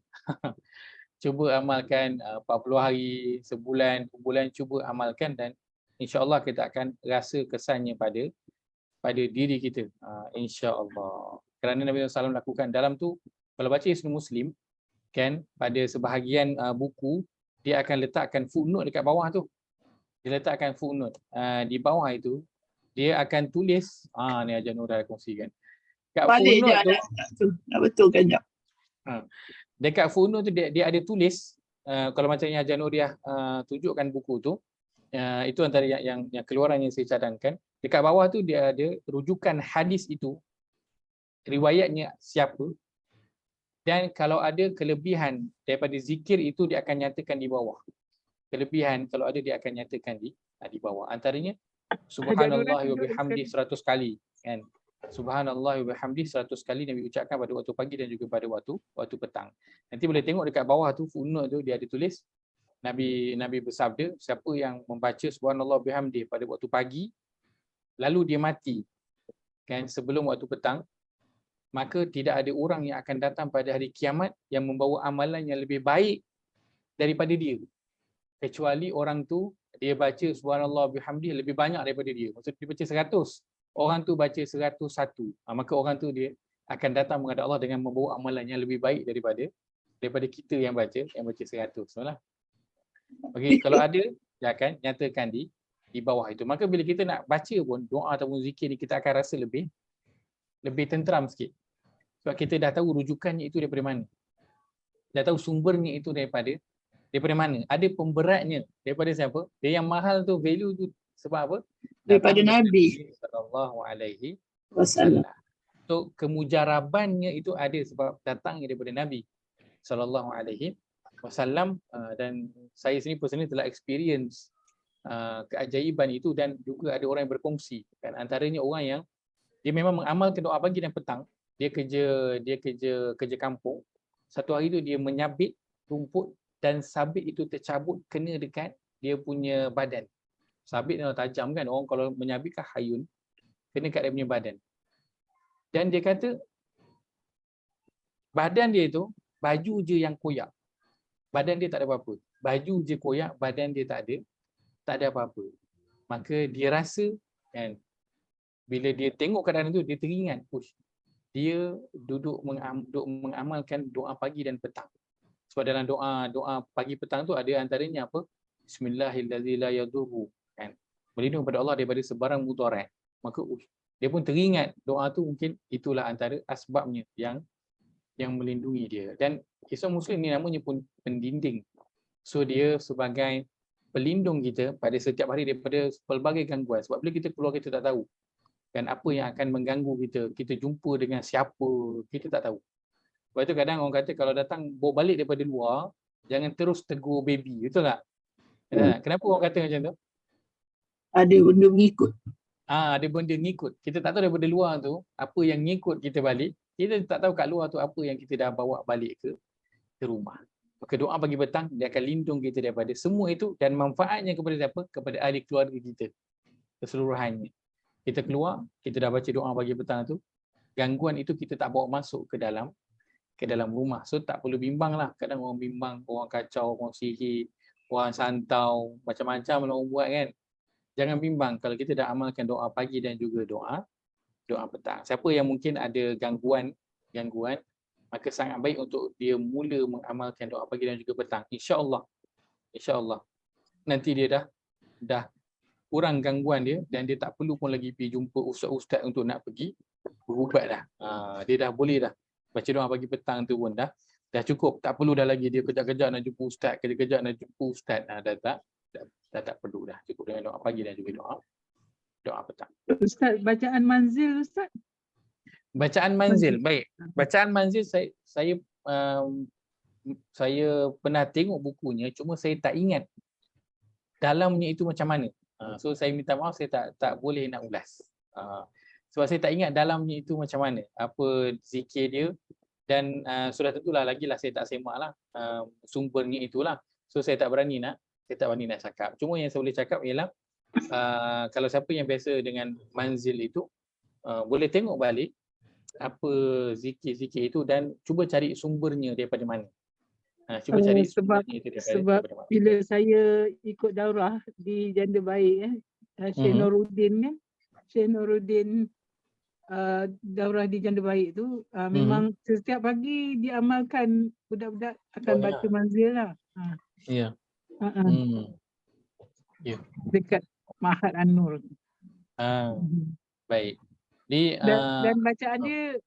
Cuba amalkan 40 hari, sebulan, cuba amalkan dan insya-Allah kita akan rasa kesannya pada diri kita. Insya-Allah. Kerana Nabi SAW lakukan dalam tu, kalau baca Hisnul Muslim kan, pada sebahagian buku dia akan letakkan footnote dekat bawah tu. Dia letakkan footnote di bawah itu, dia akan tulis ni Ajar Nur dah kongsikan. Kat Balik je footnote tu, nak betulkan jap. dekat footnote tu dia ada tulis, kalau macam yang Ajar Nur dia tunjukkan buku tu, itu antara yang keluaran yang saya cadangkan. Dekat bawah tu dia ada rujukan hadis itu, riwayatnya siapa, dan kalau ada kelebihan daripada zikir itu dia akan nyatakan di bawah. Kelebihan kalau ada dia akan nyatakan di bawah. Antaranya subhanallah wa bihamdi 100 kali kan. Subhanallah wa bihamdi 100 kali Nabi ucapkan pada waktu pagi dan juga pada waktu petang. Nanti boleh tengok dekat bawah tu footnote tu dia ada tulis Nabi bersabda, siapa yang membaca subhanallah wa bihamdi pada waktu pagi lalu dia mati kan sebelum waktu petang, maka tidak ada orang yang akan datang pada hari kiamat yang membawa amalan yang lebih baik daripada dia. Kecuali orang tu dia baca subhanallah bihamdi lebih banyak daripada dia. Maksudnya dia baca 100, orang tu baca 101. Maka orang tu dia akan datang menghadap Allah dengan membawa amalan yang lebih baik daripada kita yang baca 100. Betul. Okey, kalau ada dia akan nyatakan di bawah itu. Maka bila kita nak baca pun doa ataupun zikir ni kita akan rasa lebih tenteram sikit. Sebab kita dah tahu rujukannya itu daripada mana. Dah tahu sumbernya itu daripada mana. Ada pemberatnya daripada siapa? Dia yang mahal tu, value tu sebab apa? Daripada Nabi sallallahu alaihi wasallam. So kemujarabannya itu ada sebab datangnya daripada Nabi sallallahu alaihi wasallam, dan saya sendiri personally telah experience keajaiban itu dan juga ada orang yang berkongsi kan, antaranya orang yang dia memang mengamalkan doa pagi dan petang. Dia kerja kampung. Satu hari tu dia menyabit rumput dan sabit itu tercabut kena dekat dia punya badan. Sabit memang tajam kan, orang kalau menyabit kan hayun, kena kat dia punya badan. Dan dia kata badan dia tu baju je yang koyak. Badan dia tak ada apa-apa. Baju je koyak, badan dia tak ada apa-apa. Maka dia rasa kan, bila dia tengok keadaan itu dia teringat, dia duduk mengamalkan doa pagi dan petang. Sebab dalam doa pagi petang tu ada antaranya apa? Bismillahirrahmanirrahim la yadurru kan. Berlindung kepada Allah daripada sebarang mudarat. Maka dia pun teringat doa tu, mungkin itulah antara asbabnya yang melindungi dia. Dan Islam Muslim ni namanya pun pendinding. So dia sebagai pelindung kita pada setiap hari daripada pelbagai gangguan. Sebab bila kita keluar kita tak tahu kan apa yang akan mengganggu kita. Kita jumpa dengan siapa, kita tak tahu. Sebab itu kadang orang kata kalau datang bawa balik daripada luar, jangan terus tegur baby. Betul tak? Kenapa orang kata macam tu? Ada benda mengikut. Ada benda ngikut. Kita tak tahu daripada luar tu apa yang ngikut kita balik. Kita tak tahu kat luar tu apa yang kita dah bawa balik ke rumah. Maka doa pagi petang dia akan lindung kita daripada semua itu dan manfaatnya kepada siapa? Kepada ahli keluarga kita keseluruhannya. Kita keluar, kita dah baca doa pagi petang tu, gangguan itu kita tak bawa masuk ke dalam rumah. So tak perlu bimbang lah. Kadang orang bimbang, orang kacau, orang sihir, orang santau, macam-macam lah orang buat kan. Jangan bimbang kalau kita dah amalkan doa pagi dan juga doa petang. Siapa yang mungkin ada gangguan, maka sangat baik untuk dia mula mengamalkan doa pagi dan juga petang. InsyaAllah nanti dia dah kurang gangguan dia dan dia tak perlu pun lagi pergi jumpa ustaz-ustaz untuk nak pergi berubat dah. Dia dah boleh dah baca doa pagi petang tu pun dah cukup. Tak perlu dah lagi dia kejap-kejap nak jumpa ustaz, kejap-kejap nak jumpa ustaz. Dah tak perlu dah. Cukup dengan doa pagi dan juga doa petang. Ustaz, bacaan manzil Ustaz? Bacaan manzil. Baik. Bacaan manzil saya pernah tengok bukunya, cuma saya tak ingat dalamnya itu macam mana. So saya minta maaf, saya tak boleh nak ulas. Sebab saya tak ingat dalamnya itu macam mana, apa zikir dia, dan sudah tentulah lagilah saya tak semak lah sumbernya itulah. So saya tak berani nak cakap. Cuma yang saya boleh cakap ialah kalau siapa yang biasa dengan manzil itu, boleh tengok balik apa zikir-zikir itu dan cuba cari sumbernya daripada mana. Cuba cari sumbernya itu sebab daripada mana. bila saya ikut daurah di Janda Baik Syekh Nuruddin kan, Syekh Nuruddin daurah di Janda Baik tu memang setiap pagi diamalkan, budak-budak akan baca manzil lah. Ya. Ya. Dekat Mahat An-Nur. Baik. Dan bacaan dia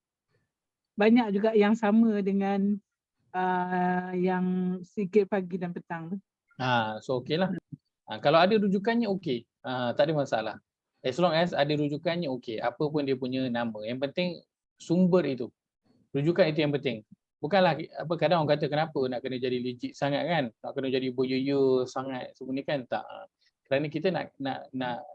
banyak juga yang sama dengan yang zikir pagi dan petang tu. So okey lah. Kalau ada rujukannya okey. Tak ada masalah. As long as ada rujukannya okey. Apa pun dia punya nama. Yang penting sumber itu. Rujukan itu yang penting. Bukanlah kadang orang kata kenapa nak kena jadi legit sangat kan? Nak kena jadi berya sangat semua ni kan? Tak. Kerana kita nak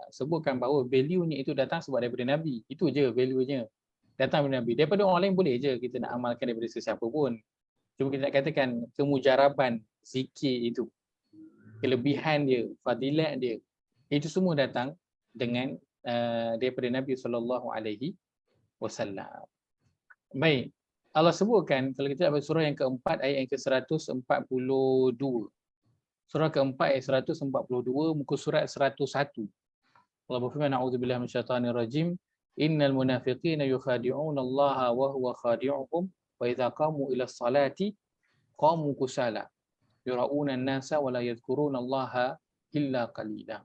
sebutkan bahawa value-nya itu datang sebab daripada Nabi. Itu je value-nya. Datang daripada Nabi. Daripada orang lain boleh je kita nak amalkan daripada sesiapa pun. Cuma kita nak katakan kemujaraban zikir itu, kelebihan dia, fadilat dia, itu semua datang dengan daripada Nabi SAW. Baik. Allah sebutkan, kalau kita dapat surah yang keempat ayat yang ke-142. Surah keempat ayat 142, muka surat 101. Allah berfirman, a'udzubillahi minasyaitanir rajim. Innal munafiqina yukhadi'una Allah wa huwa khadi'uhum wa idza qamu ila sholati qamu kusala yura'una an-nasa wa la yadhkuruna Allah illa qalila.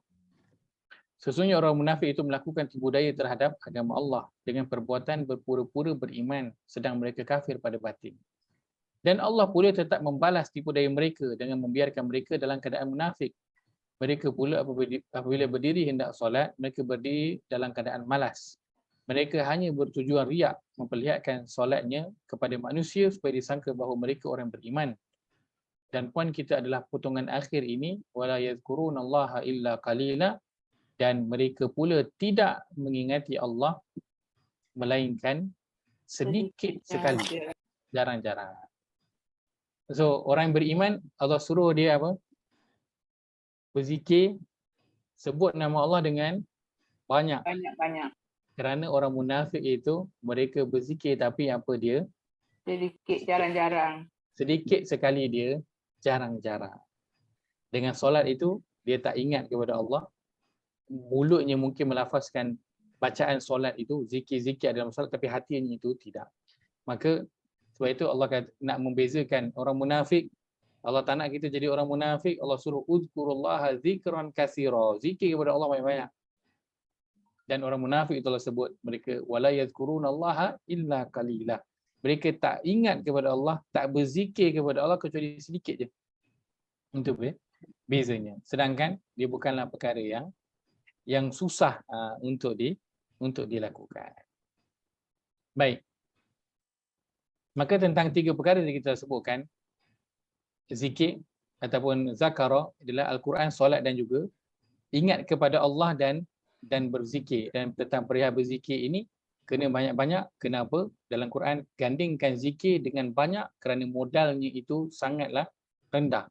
Sesungguhnya orang munafik itu melakukan tipu daya terhadap agama Allah dengan perbuatan berpura-pura beriman sedang mereka kafir pada batin. Dan Allah pula tetap membalas tipu daya mereka dengan membiarkan mereka dalam keadaan munafik. Mereka pula apabila berdiri hendak solat, mereka berdiri dalam keadaan malas. Mereka hanya bertujuan riak, memperlihatkan solatnya kepada manusia supaya disangka bahawa mereka orang beriman. Dan poin kita adalah potongan akhir ini, wala yadhkurunallaha illa qalila, dan mereka pula tidak mengingati Allah melainkan sedikit sekali, jarang-jarang. So orang beriman, Allah suruh dia apa? Berzikir, sebut nama Allah dengan banyak. Banyak-banyak. Kerana orang munafik itu mereka berzikir tapi apa dia? Sedikit, jarang-jarang. Sedikit sekali dia, jarang-jarang. Dengan solat itu dia tak ingat kepada Allah. Mulutnya mungkin melafazkan bacaan solat itu, zikir-zikir dalam solat, tapi hatinya itu tidak. Maka sebab itu Allah kata, nak membezakan orang munafik. Allah tak nak kita jadi orang munafik. Allah suruh uzkurullaha zikran katsira, zikir kepada Allah banyak-banyak. Dan orang munafik itu Allah sebut mereka wala yadhkurunallaha illa qalila. Mereka tak ingat kepada Allah, tak berzikir kepada Allah kecuali sedikit je. Itu bezanya. Sedangkan dia bukanlah perkara yang susah untuk dilakukan. Baik. Maka tentang tiga perkara yang kita sebutkan, zikir ataupun zakara adalah Al-Quran, solat dan juga ingat kepada Allah dan berzikir. Dan tentang perihal berzikir ini kena banyak-banyak. Kenapa? Dalam Quran gandingkan zikir dengan banyak kerana modalnya itu sangatlah rendah.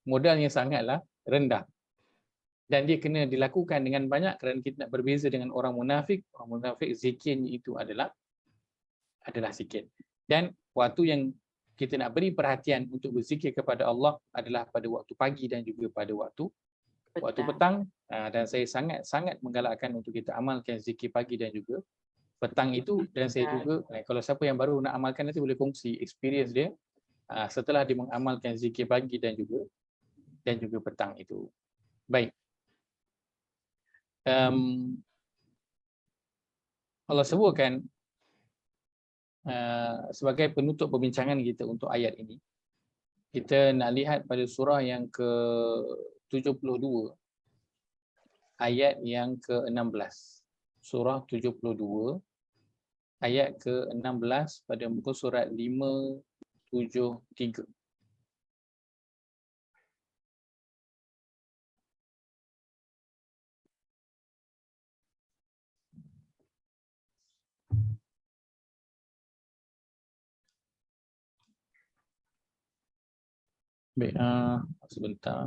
Modalnya sangatlah rendah. Dan dia kena dilakukan dengan banyak kerana kita nak berbeza dengan orang munafik. Orang munafik zikirnya itu adalah sikit. Dan waktu yang kita nak beri perhatian untuk berzikir kepada Allah adalah pada waktu pagi dan juga pada waktu petang. Dan saya sangat menggalakkan untuk kita amalkan zikir pagi dan juga petang itu. Dan saya juga, kalau siapa yang baru nak amalkan nanti boleh kongsi experience dia setelah dia mengamalkan zikir pagi dan juga petang itu. Baik. Allah sebutkan sebagai penutup perbincangan kita untuk ayat ini, kita nak lihat pada surah yang ke-72 ayat yang ke-16. Surah 72 ayat ke-16 pada muka surat 573. Baik, sebentar.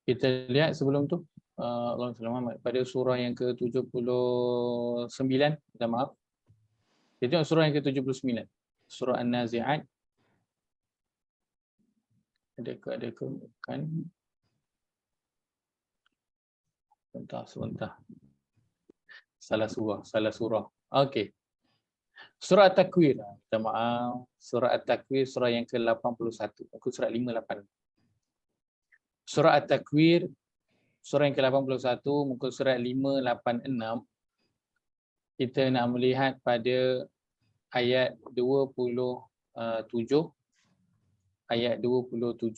Kita lihat sebelum tu, Allahumma salli ala Muhammad, pada surah yang ke-79, minta maaf. Kita tengok surah yang ke-79, surah An-Nazi'at. Adakah bukan? Sebentar. Salah surah. Okey. Surah At-Takwir. Minta maaf. Surah At-Takwir, surah yang ke-81. Muka surat 586. Surah At-Takwir, surah yang ke-81, muka surat 586. Kita nak melihat pada ayat 27. Ayat 27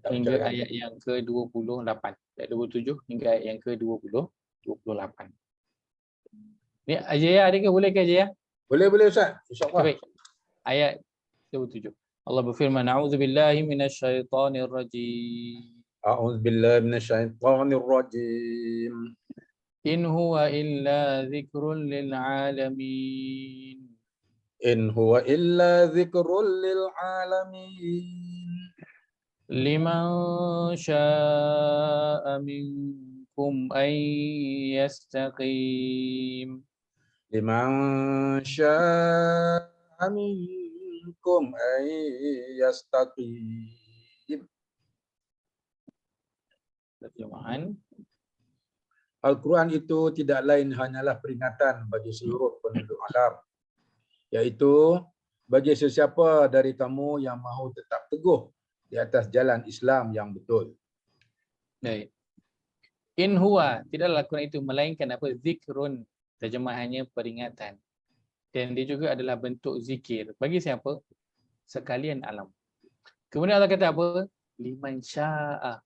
hingga ayat yang ke-28. Ayat 27 hingga ayat yang ke-28. Ni Ajaya ada ke? Boleh ke Ajaya? Boleh Ustaz. InsyaAllah. Baik. Ayat 27. Allah berfirman, A'udzubillahi minasyaitonirrajim. A'udzubillahi minasyaitonirrajim. In huwa illa dzikrun lil alamin. In huwa illa dzikrun lil alamin. Liman syaa'a minkum an yastaqim. Liman syaa'a minkum an yastaqim. Terjemahan. Al-Quran itu tidak lain hanyalah peringatan bagi seluruh penduduk alam, iaitu bagi sesiapa dari kamu yang mahu tetap teguh di atas jalan Islam yang betul. Baik. In huwa, tidaklah Al-Quran itu melainkan apa? Zikrun, terjemahannya peringatan. Dan dia juga adalah bentuk zikir. Bagi siapa? Sekalian alam. Kemudian Allah kata apa? Liman sya'a.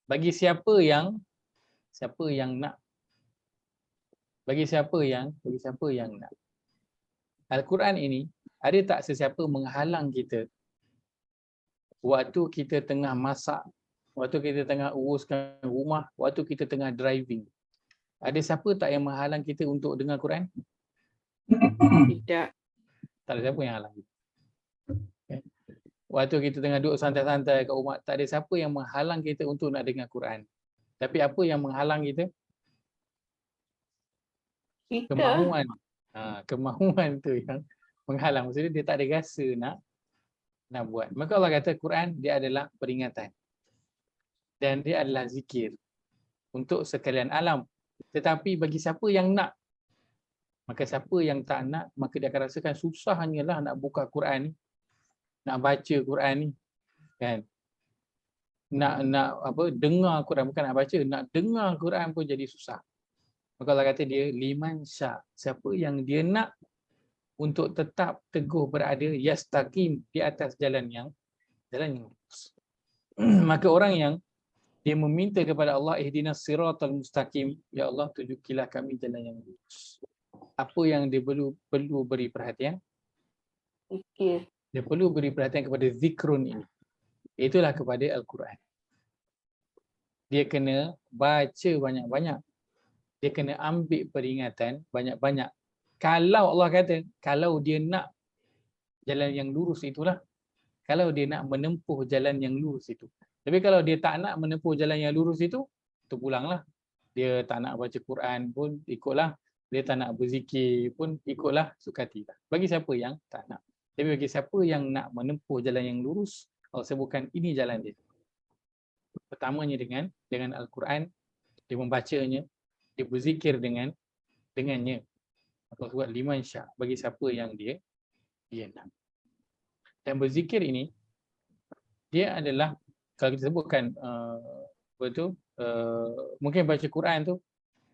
Bagi siapa yang nak. Bagi siapa yang nak. Al-Quran ini, ada tak sesiapa menghalang kita waktu kita tengah masak, waktu kita tengah uruskan rumah, waktu kita tengah driving? Ada siapa tak yang menghalang kita untuk dengar Quran? Tidak. Tak ada siapa yang halang kita. Okay. Waktu kita tengah duduk santai-santai kat rumah, tak ada siapa yang menghalang kita untuk nak dengar Quran. Tapi apa yang menghalang kita? Kita. Kemahuan. Kemahuan tu yang menghalang. Maksudnya dia tak ada rasa nak buat. Maka Allah kata Quran dia adalah peringatan. Dan dia adalah zikir untuk sekalian alam. Tetapi bagi siapa yang nak, maka siapa yang tak nak, maka dia akan rasakan susahnya lah nak buka Quran ni, nak baca Quran ni, kan? Nak dengar Quran, bukan nak baca, nak dengar Quran pun jadi susah. Maka Allah kata dia liman sya', siapa yang dia nak untuk tetap teguh berada yastaqim di atas jalan yang lurus. Maka orang yang dia meminta kepada Allah, ihdinas siratal mustaqim, ya Allah tunjukilah kami jalan yang lurus. Apa yang dia perlu beri perhatian? Zikir. Dia perlu beri perhatian kepada zikrun ini. Itulah kepada Al-Quran. Dia kena baca banyak-banyak. Dia kena ambil peringatan banyak-banyak. Kalau Allah kata, kalau dia nak jalan yang lurus itulah. Kalau dia nak menempuh jalan yang lurus itu. Tapi kalau dia tak nak menempuh jalan yang lurus itu, terpulanglah. Dia tak nak baca Quran pun ikutlah. Dia tak nak berzikir pun ikutlah, sukatilah. Bagi siapa yang tak nak. Tapi bagi siapa yang nak menempuh jalan yang lurus, Allah sebutkan ini jalan dia. Pertamanya dengan Al-Quran, dia membacanya, dia berzikir dengannya. Allah buat liman sya', bagi siapa yang dia nak. Dan berzikir ini, dia adalah, kalau kita sebutkan mungkin baca Quran tu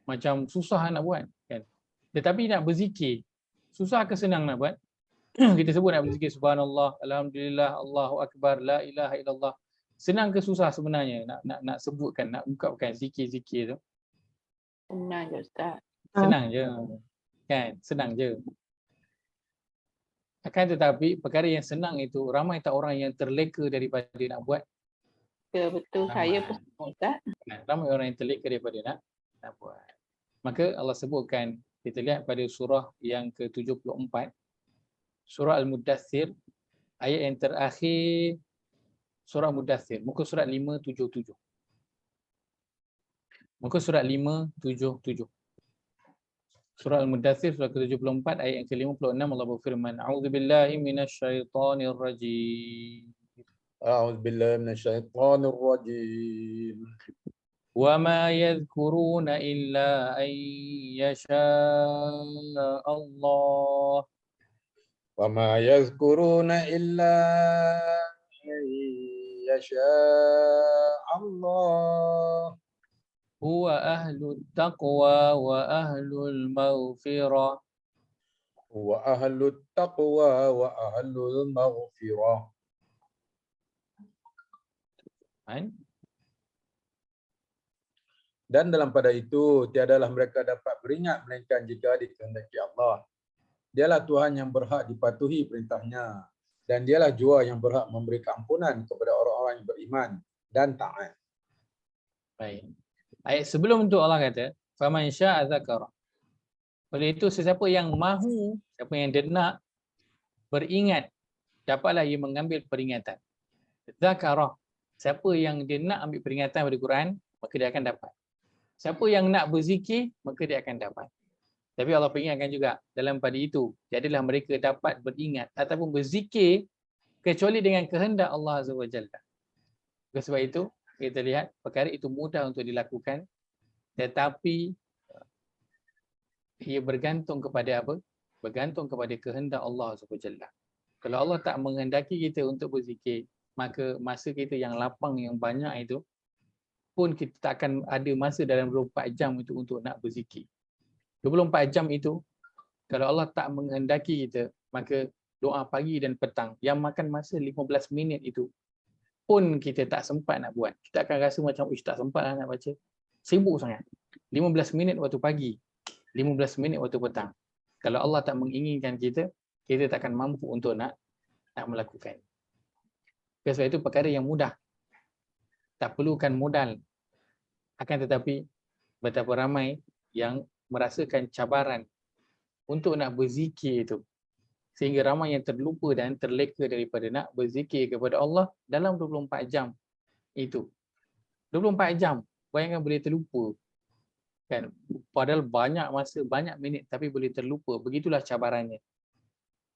macam susah nak buat, kan? Tetapi nak berzikir, susah ke senang nak buat? kita sebut nak berzikir subhanallah, alhamdulillah, Allahu akbar, la ilaha illallah. Senang ke susah sebenarnya nak sebutkan, nak ungkapkan zikir-zikir tu? Senang je Ustaz. Senang je. Kan? Senang je. Akan tetapi perkara yang senang itu ramai tak orang yang terleka daripada nak buat. Ya, betul. Saya pun Ramai. senang Ustaz. Ramai orang yang terleka daripada nak buat. Maka Allah sebutkan, kita lihat pada surah yang ke-74, surah Al-Mudaththir, ayat yang terakhir surah Mudaththir, muka surat 577. Muka surat 577. Surah Al-Mudaththir surah ke-74 ayat yang ke-56, Allah berfirman, A'udzubillahi minasyaitonir rajim. A'udzu billahi minasyaitonir rajim. Wa ma yadhkuruna illa an yasha Allah. Wa ma yazkuruna illa an yasha Allah. Huwa ahlul taqwa wa ahlul maghfirah. Wa ahlut taqwa wa ahlul maghfirah. Kan? Dan dalam pada itu tiadalah mereka dapat beringat melainkan jika dikehendaki Allah. Dialah Tuhan yang berhak dipatuhi perintahnya, dan dialah jua yang berhak memberi keampunan kepada orang-orang yang beriman dan taat. Baik. Ayat sebelum tu Allah kata, faman syaa'a dzakara. Oleh itu sesiapa yang mahu, siapa yang dia nak beringat, dapatlah ia mengambil peringatan. Dzakara. Siapa yang dia nak ambil peringatan pada Quran, maka dia akan dapat. Siapa yang nak berzikir, maka dia akan dapat. Tapi Allah peringatkan juga dalam pada itu, jadilah mereka dapat beringat ataupun berzikir kecuali dengan kehendak Allah Azza wa Jalla. Sebab itu kita lihat perkara itu mudah untuk dilakukan, tetapi ia bergantung kepada apa? Bergantung kepada kehendak Allah Azza wa Jalla. Kalau Allah tak menghendaki kita untuk berzikir, maka masa kita yang lapang yang banyak itu pun kita tak akan ada masa dalam 24 jam itu untuk nak berzikir. 24 jam itu kalau Allah tak menghendaki kita, maka doa pagi dan petang yang makan masa 15 minit itu pun kita tak sempat nak buat. Kita akan rasa macam tak sempat lah nak baca. Sibuk sangat. 15 minit waktu pagi, 15 minit waktu petang. Kalau Allah tak menginginkan kita, kita tak akan mampu untuk nak melakukan. Sebab itu perkara yang mudah. Tak perlukan modal. Akan tetapi betapa ramai yang merasakan cabaran untuk nak berzikir itu. Sehingga ramai yang terlupa dan terleka daripada nak berzikir kepada Allah dalam 24 jam itu. 24 jam, bayangkan boleh terlupa. Kan? Padahal banyak masa, banyak minit tapi boleh terlupa. Begitulah cabarannya.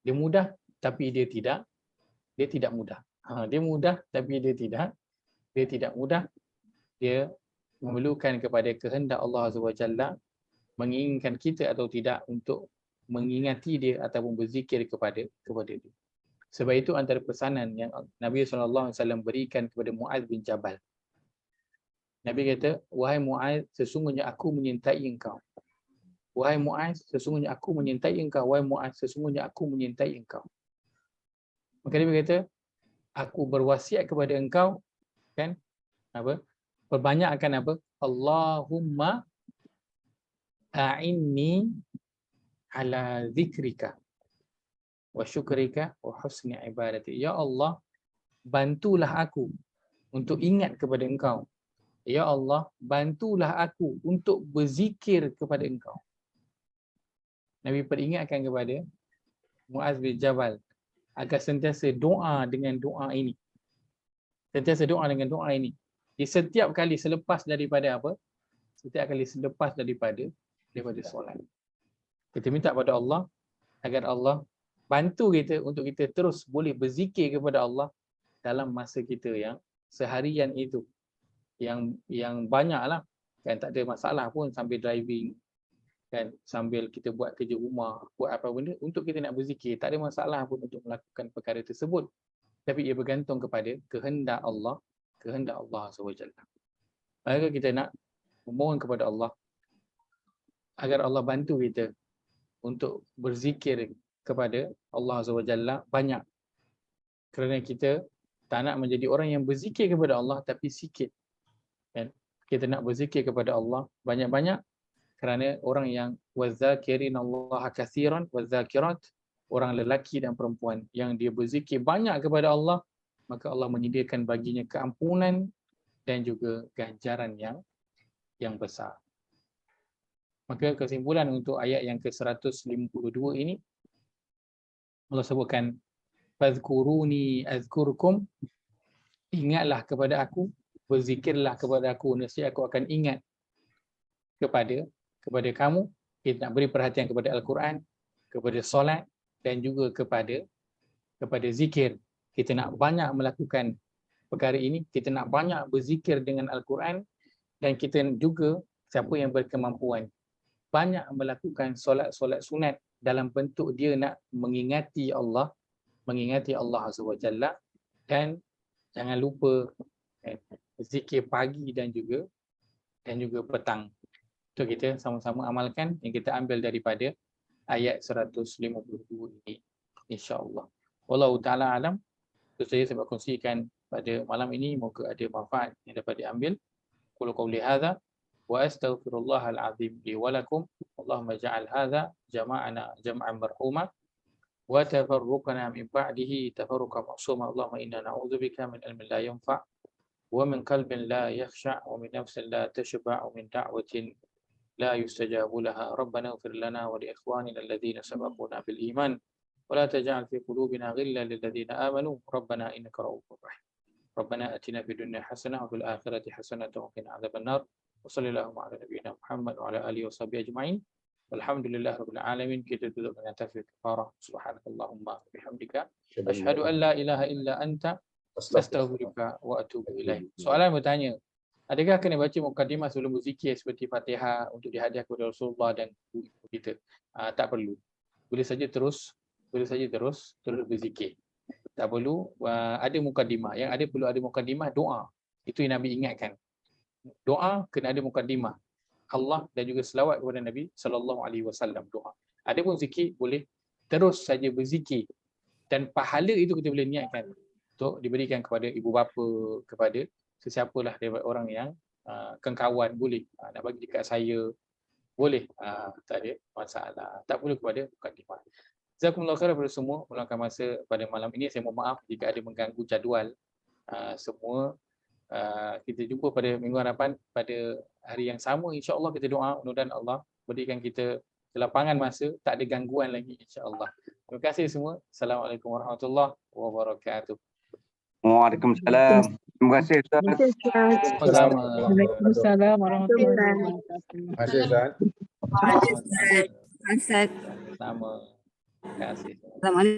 Dia mudah tapi dia tidak mudah. Dia mudah tapi dia tidak mudah. Dia memerlukan kepada kehendak Allah Azza wa Jalla, menginginkan kita atau tidak untuk mengingati dia ataupun berzikir kepada dia. Sebab itu antara pesanan yang Nabi SAW berikan kepada Muaz bin Jabal. Nabi kata, wahai Muaz, sesungguhnya aku menyintai engkau. Wahai Muaz, sesungguhnya aku menyintai engkau. Wahai Muaz, sesungguhnya aku menyintai engkau. Maka dia kata, aku berwasiat kepada engkau, kan? Apa? Perbanyakkan apa? Allahumma a'inni ala zikrika wa syukrika wa husni ibadati. Ya Allah, bantulah aku untuk ingat kepada engkau. Ya Allah, bantulah aku untuk berzikir kepada engkau. Nabi peringatkan kepada Muaz bin Jabal agar sentiasa doa dengan doa ini. Sentiasa doa dengan doa ini. Di setiap kali selepas daripada apa? Setiap kali selepas daripada solat. Kita minta kepada Allah agar Allah bantu kita untuk kita terus boleh berzikir kepada Allah dalam masa kita yang seharian itu. Yang banyaklah, kan, tak ada masalah pun sambil driving, kan, sambil kita buat kerja rumah, buat apa benda, untuk kita nak berzikir, tak ada masalah pun untuk melakukan perkara tersebut. Tapi ia bergantung kepada kehendak Allah SWT. Maka kita nak memohon kepada Allah agar Allah bantu kita untuk berzikir kepada Allah Azza wa Jalla banyak. Kerana kita tak nak menjadi orang yang berzikir kepada Allah tapi sikit. Kan? Kita nak berzikir kepada Allah banyak-banyak, kerana orang yang wazakirin Allah katsiran wazakirat, orang lelaki dan perempuan yang dia berzikir banyak kepada Allah, maka Allah menyediakan baginya keampunan dan juga ganjaran yang besar. Maka kesimpulan untuk ayat yang ke-152 ini, Allah sebutkan fadhkuruni azkurkum, ingatlah kepada aku, berzikirlah kepada aku, nescaya aku akan ingat kepada kamu. Kita nak beri perhatian kepada Al-Quran, kepada solat dan juga kepada zikir. Kita nak banyak melakukan perkara ini, kita nak banyak berzikir dengan Al-Quran, dan kita juga siapa yang berkemampuan banyak melakukan solat-solat sunat dalam bentuk dia nak mengingati Allah Azza wa Jalla, dan jangan lupa zikir pagi dan juga petang. Itu kita sama-sama amalkan yang kita ambil daripada ayat 152 ini, insya-Allah. Wallahu taala alam. Itu saya kongsikan pada malam ini, moga ada manfaat yang dapat diambil. Qul qawli hadza wa astaghfirullahal azim li wa lakum. Allahumma ja'al hadza jama'ana jam'an marhuma wa tafarruqana min ba'dihi tafarruqan ma'suma. Allahumma inna na'udzubika min ilmin la yanfa' wa min qalbin la yakhsha' wa min nafsin la tashba' wa min da'watin la yustajabu laha. Rabbana ighfir lana wa li ikhwanina alladhina sabaquna bil iman wa la taj'al fi qulubina ghillan lil ladzina amanu rabbana innaka ra'ufur rahim. Rabbana atina fid dunya hasanah wa fil akhirati hasanah wa qina adzaban nar. Wa sallallahu ala nabiyyina Muhammad wa ala alihi washabihi ajma'in. Walhamdulillahirabbil alamin. Kita tutup dengan tafsir kafarah. Subhanakallahumma bihamdika asyhadu an la ilaha illa anta astaghfiruka wa atubu ilaik. Soalan bertanya, adakah kena baca mukadimah sebelum berzikir seperti Fatihah untuk dihadiah kepada Rasulullah dan ibu kita? Tak perlu. Boleh saja terus berzikir. Tak perlu ada mukadimah. Yang ada perlu ada mukadimah doa. Itu yang Nabi ingatkan. Doa kena ada mukadimah. Allah dan juga selawat kepada Nabi sallallahu alaihi wasallam, doa. Adapun zikir boleh terus saja berzikir, dan pahala itu kita boleh niatkan untuk diberikan kepada ibu bapa, kepada sesiapalah daripada orang yang kawan boleh, nak bagi dekat saya boleh, tak ada masalah. Tak perlu kepada mukadimah. Jazakumullahu khairan kepada semua meluangkan masa pada malam ini. Saya mohon maaf jika ada mengganggu jadual semua. Kita jumpa pada minggu hadapan pada hari yang sama, insya-Allah. Kita doa mudah-mudahan Allah berikan kita kelapangan masa, tak ada gangguan lagi, insya-Allah. Terima kasih semua. Assalamualaikum warahmatullahi wabarakatuh. Waalaikumsalam. Terima kasih Ustaz. Sama-sama. Waalaikumsalam warahmatullahi wabarakatuh. Terima kasih Ustaz. Ustaz. Sama. Terima kasih. Assalamualaikum.